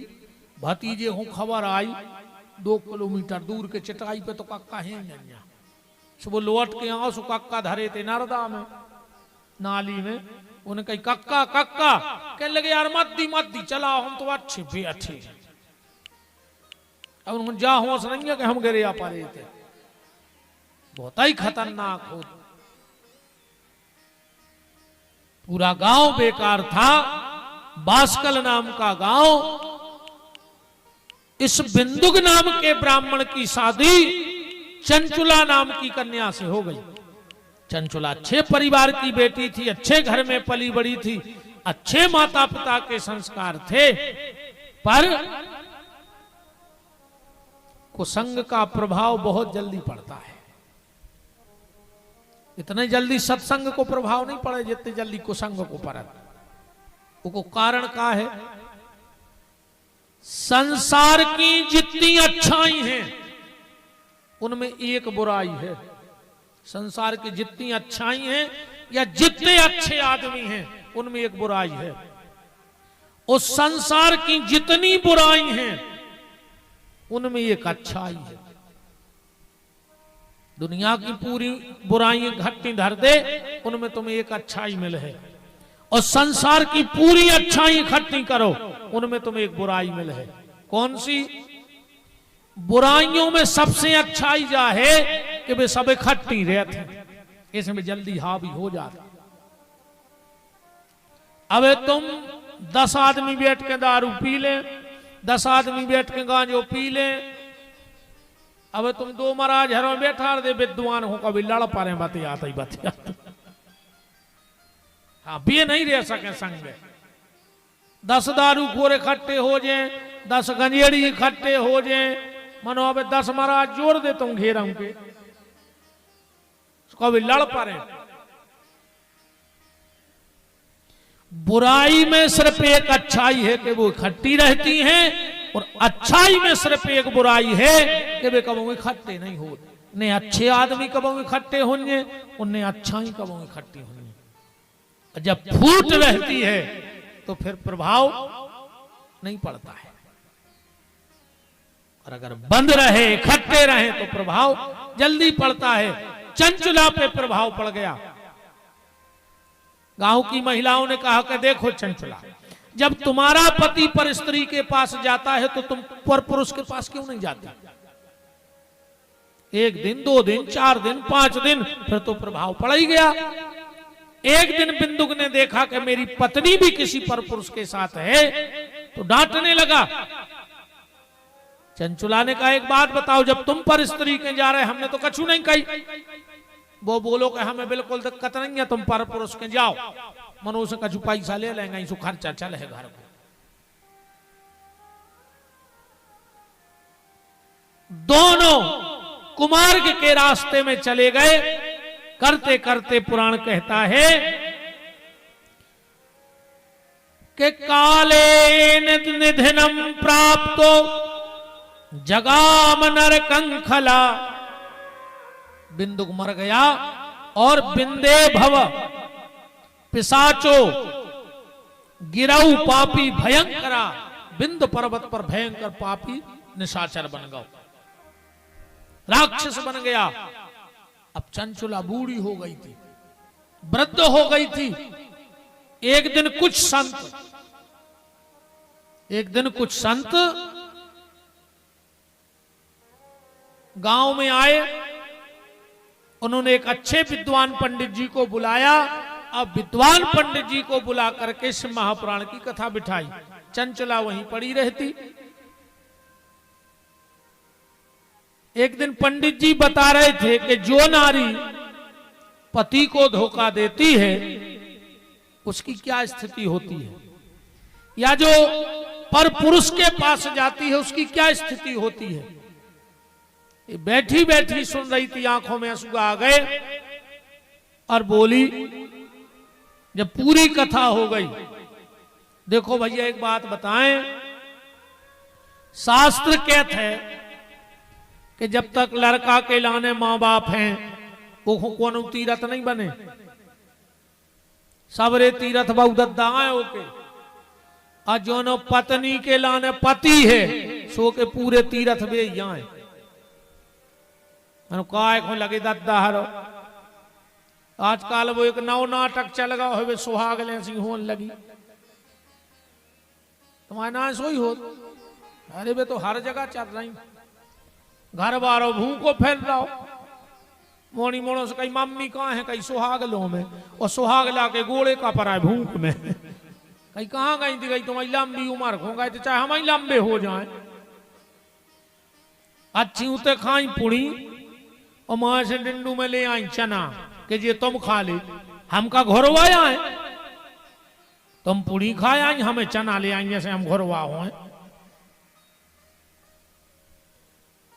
भतीजे हूं खबर आई 2 किलोमीटर दूर के चटाई पे तो कक्का है नहीं। सुबह लौट के आओ सो कक्का धरे थे नर्दा में नाली में, उन्हें कही कक्का कक्का कह लगे यार मत दी चलाओ हम तो अच्छे भी अच्छे। अब उन्होंने जा होश नहीं है कि हम गिरे पा रहे थे। बहुत ही खतरनाक हो, पूरा गांव बेकार था। बास्कल नाम का गांव, इस बिंदुक नाम के ब्राह्मण की शादी चंचुला नाम की कन्या से हो गई। चंचुला अच्छे परिवार की बेटी थी, अच्छे घर में पली बड़ी थी, अच्छे माता पिता के संस्कार थे, पर कुसंग का प्रभाव बहुत जल्दी पड़ता है। इतने जल्दी सत्संग को प्रभाव नहीं पड़े जितने जल्दी कुसंग को पड़े। वो कारण का है, संसार की जितनी अच्छाई हैं उनमें एक बुराई है। संसार की जितनी अच्छाई हैं या जितने अच्छे आदमी हैं उनमें एक बुराई है। उस संसार की जितनी बुराई हैं उनमें एक अच्छाई है। दुनिया की पूरी बुराई घट्टी धर दे उनमें तुम्हें एक अच्छाई मिले है, और संसार की पूरी अच्छाई इकट्ठी करो उनमें तुम्हें एक बुराई मिले है। कौन सी? बुराइयों में सबसे अच्छाई जा है कि वे सब इकट्ठी रहते हैं, इसमें जल्दी हावी हो जाता। अब तुम 10 आदमी बैठ के दारू पी ले, 10 आदमी बैठ के गांजो पी ले, अब तुम 2 महाराज घर में बैठा दे विद्वान हो कभी लड़ पा रहे बातें आता ही बातें आता। हाँ भी नहीं रह सके संग में। 10 दारू खोर इकट्ठे हो जाए, 10 गंजेड़ी इकट्ठे हो जाए, मनो अब 10 महाराज जोड़ दे तुम घेर के कभी लड़ पा रहे। बुराई में सिर्फ एक अच्छाई है कि वो इकट्ठी रहती हैं, और अच्छाई में सिर्फ एक बुराई है कि वे कबों इकट्ठे नहीं हो। ने अच्छे आदमी कबों इकट्ठे होंगे, उन्हें अच्छाई कबों इकट्ठी होंगे। जब फूट रहती है तो फिर प्रभाव नहीं पड़ता है, और अगर बंद रहे इकट्ठे रहे तो प्रभाव जल्दी पड़ता है। चंचुला पे प्रभाव पड़ गया। गांव की महिलाओं ने कहा कि देखो चंचुला, जब तुम्हारा पति पर स्त्री के पास जाता है तो तुम पर पुरुष के पास क्यों नहीं जाती? 1 दिन 2 दिन 4 दिन 5 दिन फिर तो प्रभाव पड़ ही गया। एक दिन बिंदुक ने देखा कि मेरी पत्नी भी किसी पर पुरुष के साथ है, तो डांटने लगा। चंचुला ने कहा एक बात बताओ, जब तुम पर स्त्री के जा रहे हमने तो कछु नहीं कही। वो बोलो कि हमें बिल्कुल दिक्कत नहीं है, तुम पर पुरुष के जाओ, मनो से कछु पैसा ले लेंगे, इसको खर्चा चल है घर को। दोनों कुमार्ग के रास्ते में चले गए। करते करते पुराण कहता है कि काले निधनम प्राप्तो जगाम नरकंखला। बिंदुक मर गया और बिंदे भव पिशाचो गिरऊ पापी भयंकरा। बिंद पर्वत पर भयंकर पापी निशाचर बन गया, राक्षस बन गया। अब चंचुला बूढ़ी हो गई थी, वृद्ध हो गई थी। एक दिन कुछ संत गांव में आए। उन्होंने एक अच्छे विद्वान पंडित जी को बुलाया। अब विद्वान पंडित जी को बुला करके शिव महापुराण की कथा बिठाई। चंचला वहीं पड़ी रहती। एक दिन पंडित जी बता रहे थे कि जो नारी पति को धोखा देती है उसकी क्या स्थिति होती है, या जो पर पुरुष के पास जाती है उसकी क्या स्थिति होती है। ये बैठी बैठी सुन रही थी, आंखों में आंसू आ गए और बोली, जब पूरी कथा हो गई, देखो भैया एक बात बताएं, शास्त्र कहते हैं कि जब तक लड़का के लाने मां बाप हैं वो कौन तीरथ नहीं बने, सबरे तीरथ बहु दद्दाए होके, और जो न पत्नी के लाने पति है सो के पूरे तीरथ बे जाए। काय को लगे दद्दा हरो, आजकल वो एक नव नाटक चल गया है, सुहाग ले सी होन लगी, तुम्हारे ना सोई हो। अरे वे तो हर जगह चल रही, घर बारो भूख को फैल रहा हो, मोनी मोड़ो से कहीं मम्मी कहाँ है, कहीं सुहाग लो में, और सुहाग ला के गोले का परा है भूख में, कहीं कहाँ गई थी, कहीं तुम्हारी लंबी उम्र हो गई, चाहे हम ही लंबे हो जाए। अच्छी उते खाई पुड़ी और मां से डिंडू में ले आई चना कि ये तुम खा ले, हमका घरवाया है, तुम पुड़ी खाए आई, हमें चना ले आई जैसे हम घरवा हो।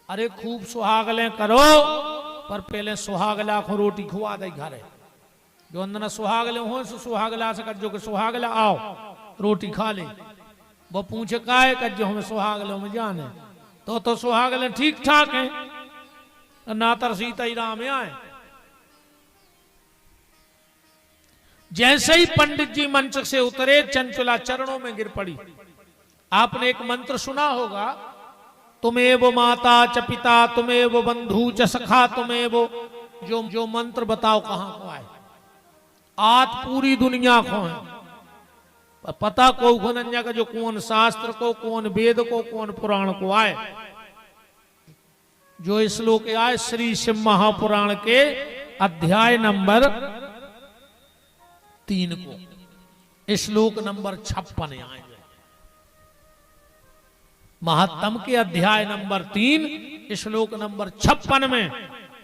अरे खूब सुहागले करो, पर पहले सुहागला को रोटी खुआ दे घरे, जो अंदर सुहागले हो सुहागला से कर, जो कि सुहागला आओ रोटी खा ले। वो पूछे काहे कर, जो हमें सुहागलों में जाने, तो सुहागले ठीक ठाक है, नातर सीता ही राम आए। जैसे ही पंडित जी मंच से उतरे, चंचला चरणों में गिर पड़ी। आपने एक मंत्र सुना होगा, तुम्हें वो माता च पिता, तुम्हें वो बंधु च सखा, तुम्हें वो जो मंत्र बताओ कहां को आए। आज पूरी दुनिया को है पता को घनन्या का, जो कौन शास्त्र को, कौन वेद को, कौन पुराण को आए। जो श्लोक आए श्री शिव महापुराण के अध्याय नंबर 3 को, श्लोक नंबर 56 आए। महात्म के अध्याय नंबर 3 श्लोक नंबर 56 में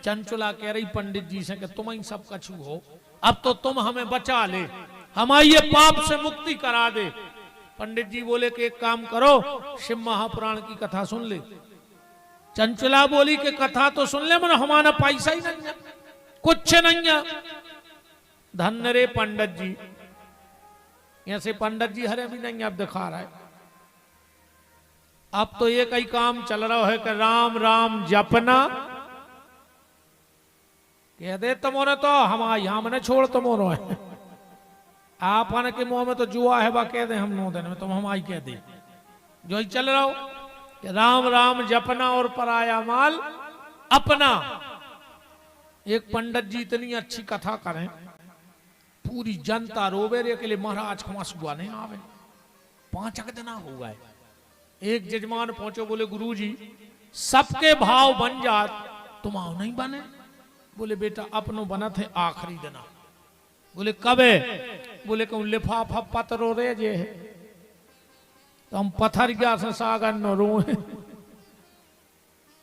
चंचला कह रही पंडित जी से कि तुम ही सब कछु हो, अब तो तुम हमें बचा ले, हमारे ये पाप से मुक्ति करा दे। पंडित जी बोले कि एक काम करो, शिव महापुराण की कथा सुन ले। चंचला बोली कि कथा तो सुन ले, मगर हमारा पैसा ही नहीं है, कुछ नहीं है। धन्य रे पंडित जी, ऐसे पंडित जी हरे भी नहीं अब दिखा रहा है। अब तो ये कई काम चल रहा है कि राम राम जपना, कह दे तुमने तो हमारे यहां मैंने छोड़ तुमरो है, आपने के मुंह में तो जुआ है बा, कह दे हम 9 दिन में तुम हमारी कह दे। जो ही चल रहा हो कि राम राम जपना और पराया माल अपना। एक पंडित जी इतनी अच्छी कथा करें, पूरी जनता रोवे रे के लिए, महाराज को हंसुआ नहीं आवे। 5 दिन हो गए, एक जजमान पहुंचो, बोले गुरुजी सबके भाव बन जात, तुम आओ नहीं बने। बोले बेटा अपनो बना थे आखिरी दिना। बोले कब है? बोले कहूं लिफाफा पत्रो रे जे है, तो हम पत्थर गया से सागर न रो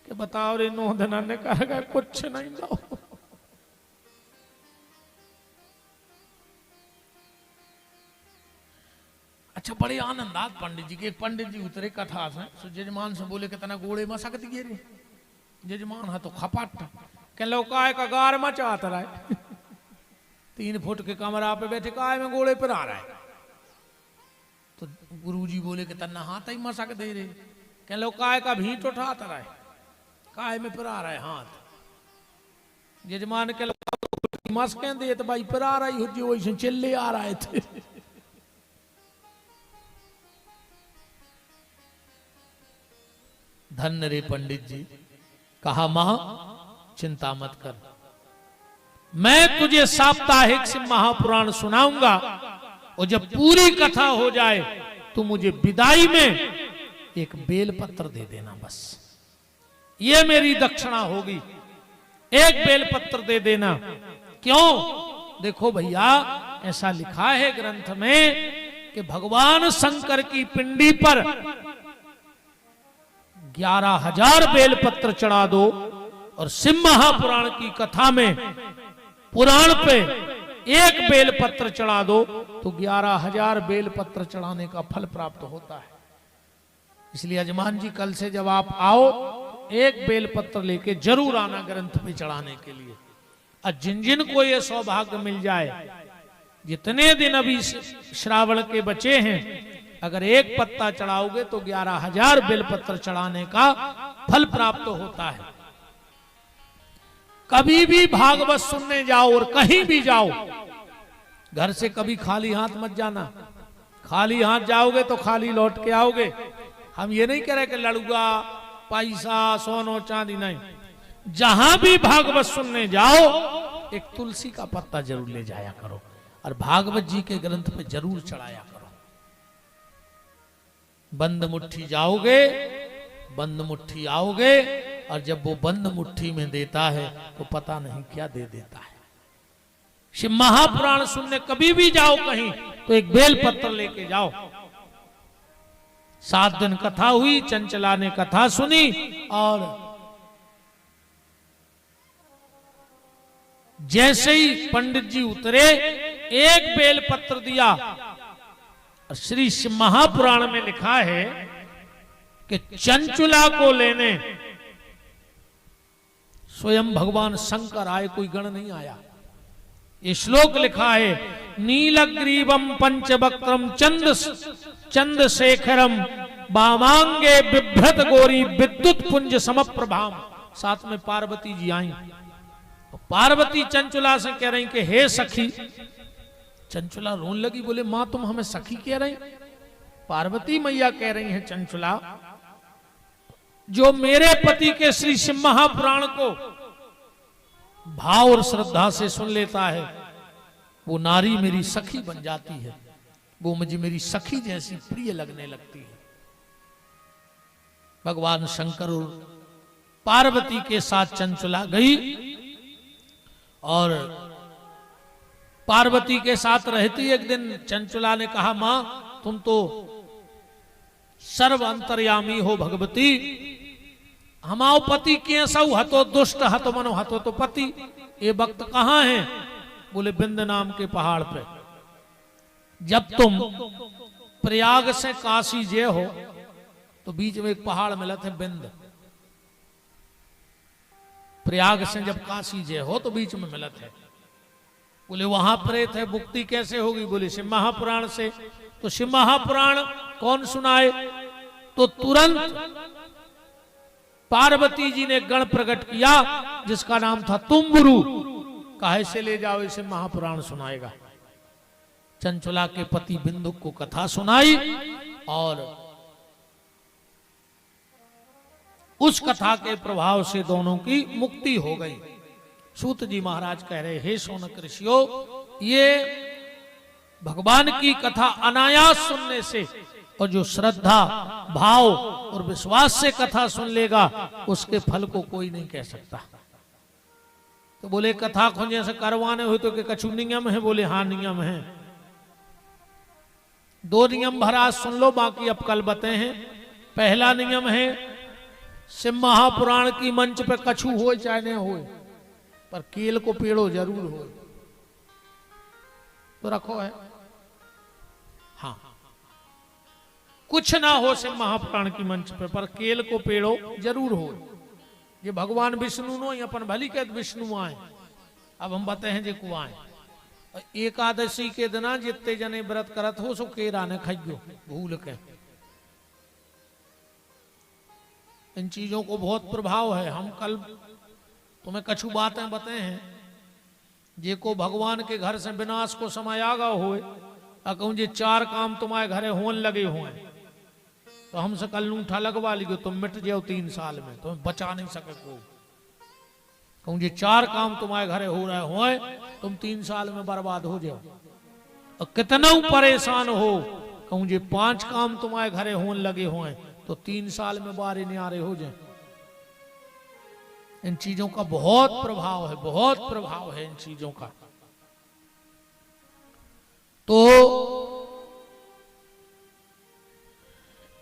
के बताओ रे 9 दिन ने कहा कुछ नहीं दो। अच्छा बड़े आनंद आत पंडित जी के। एक पंडित जी उतरे कथा से, सो जजमान से बोले कितना गोड़े में सकत गिर रे। जजमान है तो खपट के लौकाय का गार मचात रहा है 3 फुट के कमरा पे बैठे काय में गोड़े पर आ रहा है। तो गुरुजी बोले कि तना हाथ ही मसक दे रे, के लौकाय का भीट उठाता रहा है, काय में पर आ रहा है हाथ। जजमान के मस्कें दे तो भाई पर आ रही हो जी, वैसे चिल्ले आ रहे थे। धन्य रे पंडित जी। कहा मां चिंता मत कर, मैं तुझे साप्ताहिक से महापुराण सुनाऊंगा, और जब पूरी कथा हो जाए तो मुझे विदाई में एक बेलपत्र दे देना, बस ये मेरी दक्षिणा होगी। एक बेलपत्र दे देना। क्यों? देखो भैया ऐसा लिखा है ग्रंथ में कि भगवान शंकर की पिंडी पर 11,000 बेलपत्र चढ़ा दो, और शिव महापुराण की कथा में पुराण पे एक बेलपत्र चढ़ा दो तो 11,000 बेलपत्र चढ़ाने का फल प्राप्त होता है। इसलिए यजमान जी कल से जब आप आओ, एक बेलपत्र लेके जरूर आना ग्रंथ पे चढ़ाने के लिए। और जिन जिन को ये सौभाग्य मिल जाए, जितने दिन अभी श्रावण के बचे हैं, अगर एक पत्ता चढ़ाओगे तो 11,000 बेलपत्र चढ़ाने का फल प्राप्त होता है। कभी भी भागवत सुनने जाओ और कहीं भी जाओ, घर से कभी खाली हाथ मत जाना। खाली हाथ जाओगे तो खाली लौट के आओगे। हम ये नहीं कह रहे कि लड़ुआ, पैसा, सोनो चांदी, नहीं। जहां भी भागवत सुनने जाओ, एक तुलसी का पत्ता जरूर ले जाया करो और भागवत जी के ग्रंथ पे जरूर चढ़ाया करो। बंद मुट्ठी जाओगे, बंद मुट्ठी आओगे, और जब वो बंद मुट्ठी में देता है तो पता नहीं क्या दे देता है। शिव महापुराण सुनने कभी भी जाओ कहीं तो एक बेल पत्र लेके जाओ। 7 दिन कथा हुई, चंचला ने कथा सुनी, और जैसे ही पंडित जी उतरे, एक बेल पत्र दिया। और श्री शिव महापुराण में लिखा है कि चंचुला को लेने स्वयं भगवान शंकर आए, कोई गण नहीं आया। ये श्लोक लिखा है, नीलग्रीवम पंचवक्त्रम चंद्रशेखरम वामांगे बिभ्रत गौरी विद्युत पुंज समप्रभाम। साथ में पार्वती जी आई। पार्वती चंचुला से कह रही कि हे सखी। चंचुला रोने लगी, बोले मां तुम हमें सखी कह रही? पार्वती मैया कह रही हैं, चंचुला जो मेरे पति के श्री शिव महापुराण को भाव और श्रद्धा से सुन लेता है, वो नारी मेरी सखी बन जाती है, वो मुझे मेरी सखी जैसी प्रिय लगने लगती है। भगवान शंकर और पार्वती के साथ चंचुला गई, और पार्वती के साथ रहती एक दिन चंचुला ने कहा, मां तुम तो सर्व अंतर्यामी हो भगवती, हमाओ पति के सऊ हतो दुष्ट हतो मनो हतो तो पति। ये वक्त कहां है? बोले बिंद नाम के पहाड़ पे। जब तुम प्रयाग से काशी जे हो तो बीच में एक पहाड़ मिला थे बिंद। प्रयाग से जब काशी जे हो तो बीच में मिला थे। बोले वहां प्रेत है, मुक्ति कैसे होगी? बोले शिव महापुराण से। तो शिव महापुराण कौन सुनाए? तो तुरंत पार्वती जी ने गण प्रकट किया जिसका नाम था तुम्बुरु। काहे से ले जाओ, इसे महापुराण सुनाएगा। चंचुला के पति बिंदु को कथा सुनाई, और उस कथा के प्रभाव से दोनों की मुक्ति हो गई। सूत जी महाराज कह रहे, हे शौनक ऋषियों, ये भगवान की कथा अनायास सुनने से, और जो श्रद्धा भाव और विश्वास से कथा सुन लेगा, उसके फल को कोई नहीं कह सकता। तो बोले कथा को जैसे करवाने हुए तो कछु नियम है? बोले हाँ नियम है। 2 नियम भरा सुन लो, बाकी अब कल बताए हैं। पहला नियम है, शिव महापुराण की मंच पे कछु हो चाहे नहीं हो, पर केल को पेड़ो जरूर हो। तो रखो है, हाँ कुछ ना हो शिव महापुराण की मंच पे, पर केल को पेड़ो जरूर हो। ये भगवान विष्णु नो अपन भली के विष्णु आए। अब हम बताए हैं जे को आए। एकादशी के दिना जितने जने व्रत करत हो सो केरा ने खाइयो भूल के। इन चीजों को बहुत प्रभाव है। हम कल तुम्हें कछु बातें बताए हैं, जे को भगवान के घर से विनाश को समय आगा होए, कहूं जे 4 काम तुम्हारे घरे होन लगे हुए, तो हमसे कल लूठा लगवा लियो, तुम मिट जाओ 3 साल में, तुम्हें बचा नहीं सके को। कहूं जे 4 काम तुम्हारे घरे हो रहे होए, तुम 3 साल में बर्बाद हो जाओ। और कितना परेशान हो, कहूं जे 5 काम तुम्हारे घरे होन लगे हुए, तो 3 साल में बारे न्यारे हो जाए। इन चीजों का बहुत प्रभाव है, बहुत प्रभाव है इन चीजों का। तो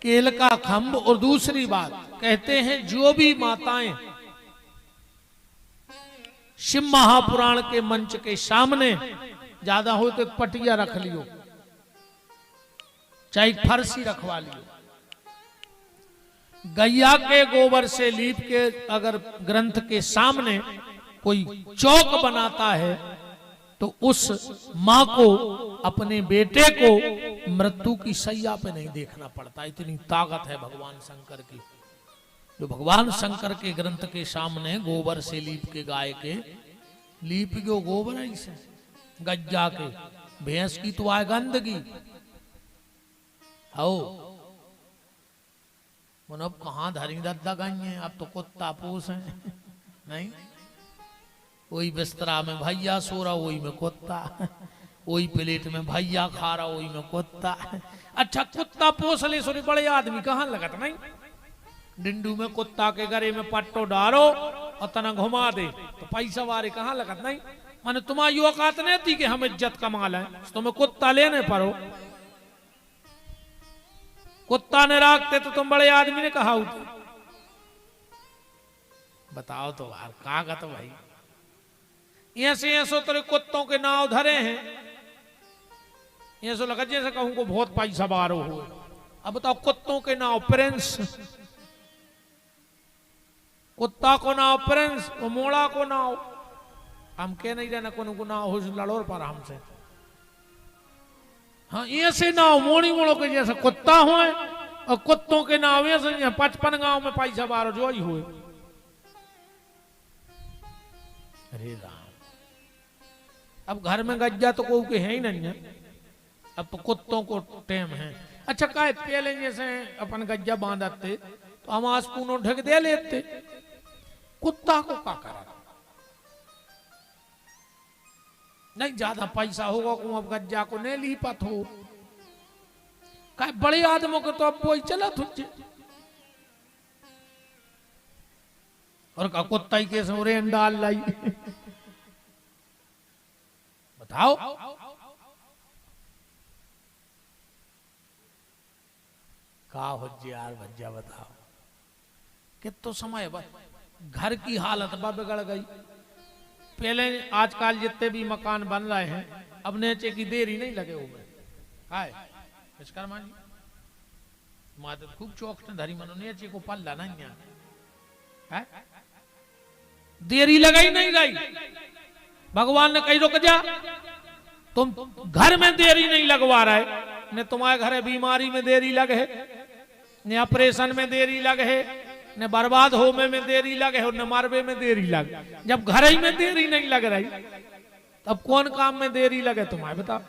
केल का खंभ। और दूसरी बात कहते हैं जो भी माताएं शिव महापुराण के मंच के सामने, ज्यादा हो तो एक पटिया रख लियो, चाहे एक फरसी रखवा लियो, गैया के गोबर से लीप के अगर ग्रंथ के सामने कोई चौक बनाता है तो उस मां को, अपने बेटे को मृत्यु की सैया पे नहीं देखना पड़ता। इतनी ताकत है भगवान शंकर की। जो भगवान शंकर के ग्रंथ के सामने गोबर से लीप के, गाय के लीप के गोबर है, इसे गज्जा के, भैंस की तो आए गंदगी हो, अब कहां धरी दद्दा गई है, अब तो कुत्ता पूस है नहीं, वही बिस्तरा में भैया सो रहा, वही में कुत्ता, वही प्लेट में भैया खा रहा, वही में कुत्ता। अच्छा कुत्ता पोस ले, सोरे बड़े आदमी कहां लगत नहीं, डिंडू में कुत्ता के गरे में पट्टो डालो और तना घुमा दे तो पैसा वारे कहां लगत नहीं। माने तुम्हारी औकात नहीं थी कि हम इज्जत कमा लें, तुम्हें कुत्ता लेने पड़ो, कुत्ता ने राखते तो तुम बड़े आदमी ने कहा होते। बताओ तो यार कागत भाई, ऐसे तेरे कुत्तों के नाव धरे हैं, ऐसे लगा जैसे कहूं को बहुत पैसा बारो हो। अब बताओ कुत्तों के नाव प्रिंस, कुत्ता को नाव प्रिंस, वो मोड़ा को नाव, हम कह नहीं रहना को नाव हो लड़ोर पर हमसे। हाँ ऐसे नाव मोड़ी मोड़ो के जैसे कुत्ता हुए, और कुत्तों के नाव ऐसे 55 गांव में पैसा बारो जो ही हुए। अरे राम, अब घर में गज्जा तो कोई के है ही नहीं है, अब तो कुत्तों को टेम है। अच्छा काय पहले जैसे अपन गज्जा बांधते तो हम आसपूनो ढक दे लेते, कुत्ता को क्या करा, नहीं ज्यादा पैसा होगा को अब गज्जा को नहीं ली पत हो, काय बड़े आदमों को तो अब वही चला तुझे, और का कुत्ता ही कैसे उरे डाल लाई बताओ। का हो यार भज्जा बताओ, कितो समय घर की हालत बिगड़ गई। पहले आजकल जितने भी मकान बन रहे हैं अब नीचे की देरी नहीं लगे हुए, हाय विश्वकर्मा जी मादत खूब चौक धरी मनो नीचे को पल्ला नहीं है, देरी लगाई नहीं गई। भगवान ने कही रुक जा, तुम घर में देरी नहीं लगवा रहे, ने तुम्हारे घर बीमारी में देरी लगे, ने ऑपरेशन में देरी लगे, ने बर्बाद होने में देरी लगे, और न मरबे में देरी लगे। जब घर ही में देरी नहीं लग रही तब कौन काम में देरी लगे तुम्हारे बताओ।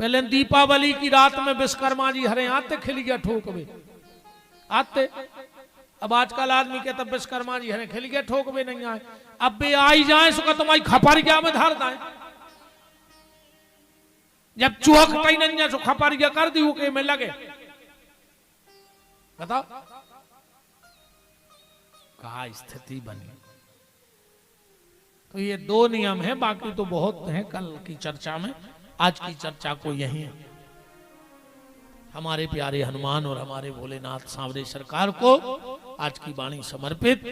पहले दीपावली की रात में विश्वकर्मा जी हरे आते खिल गया ठोकवे आते, अब आजकल आदमी कहता विश्वकर्मा जी हरे खिल गया ठोकवे नहीं आए, अब भी आई जाए सुखा तुम्हारी खपरिया में धर दाए, जब चौक कहीं नहीं सो खपरिया कर दी के में लगे बताओ कहा स्थिति बनी। तो ये दो नियम है, बाकी तो बहुत है कल की चर्चा में, आज की चर्चा को यही हमारे प्यारे हनुमान और हमारे भोलेनाथ सांवरे सरकार को आज की वाणी समर्पित।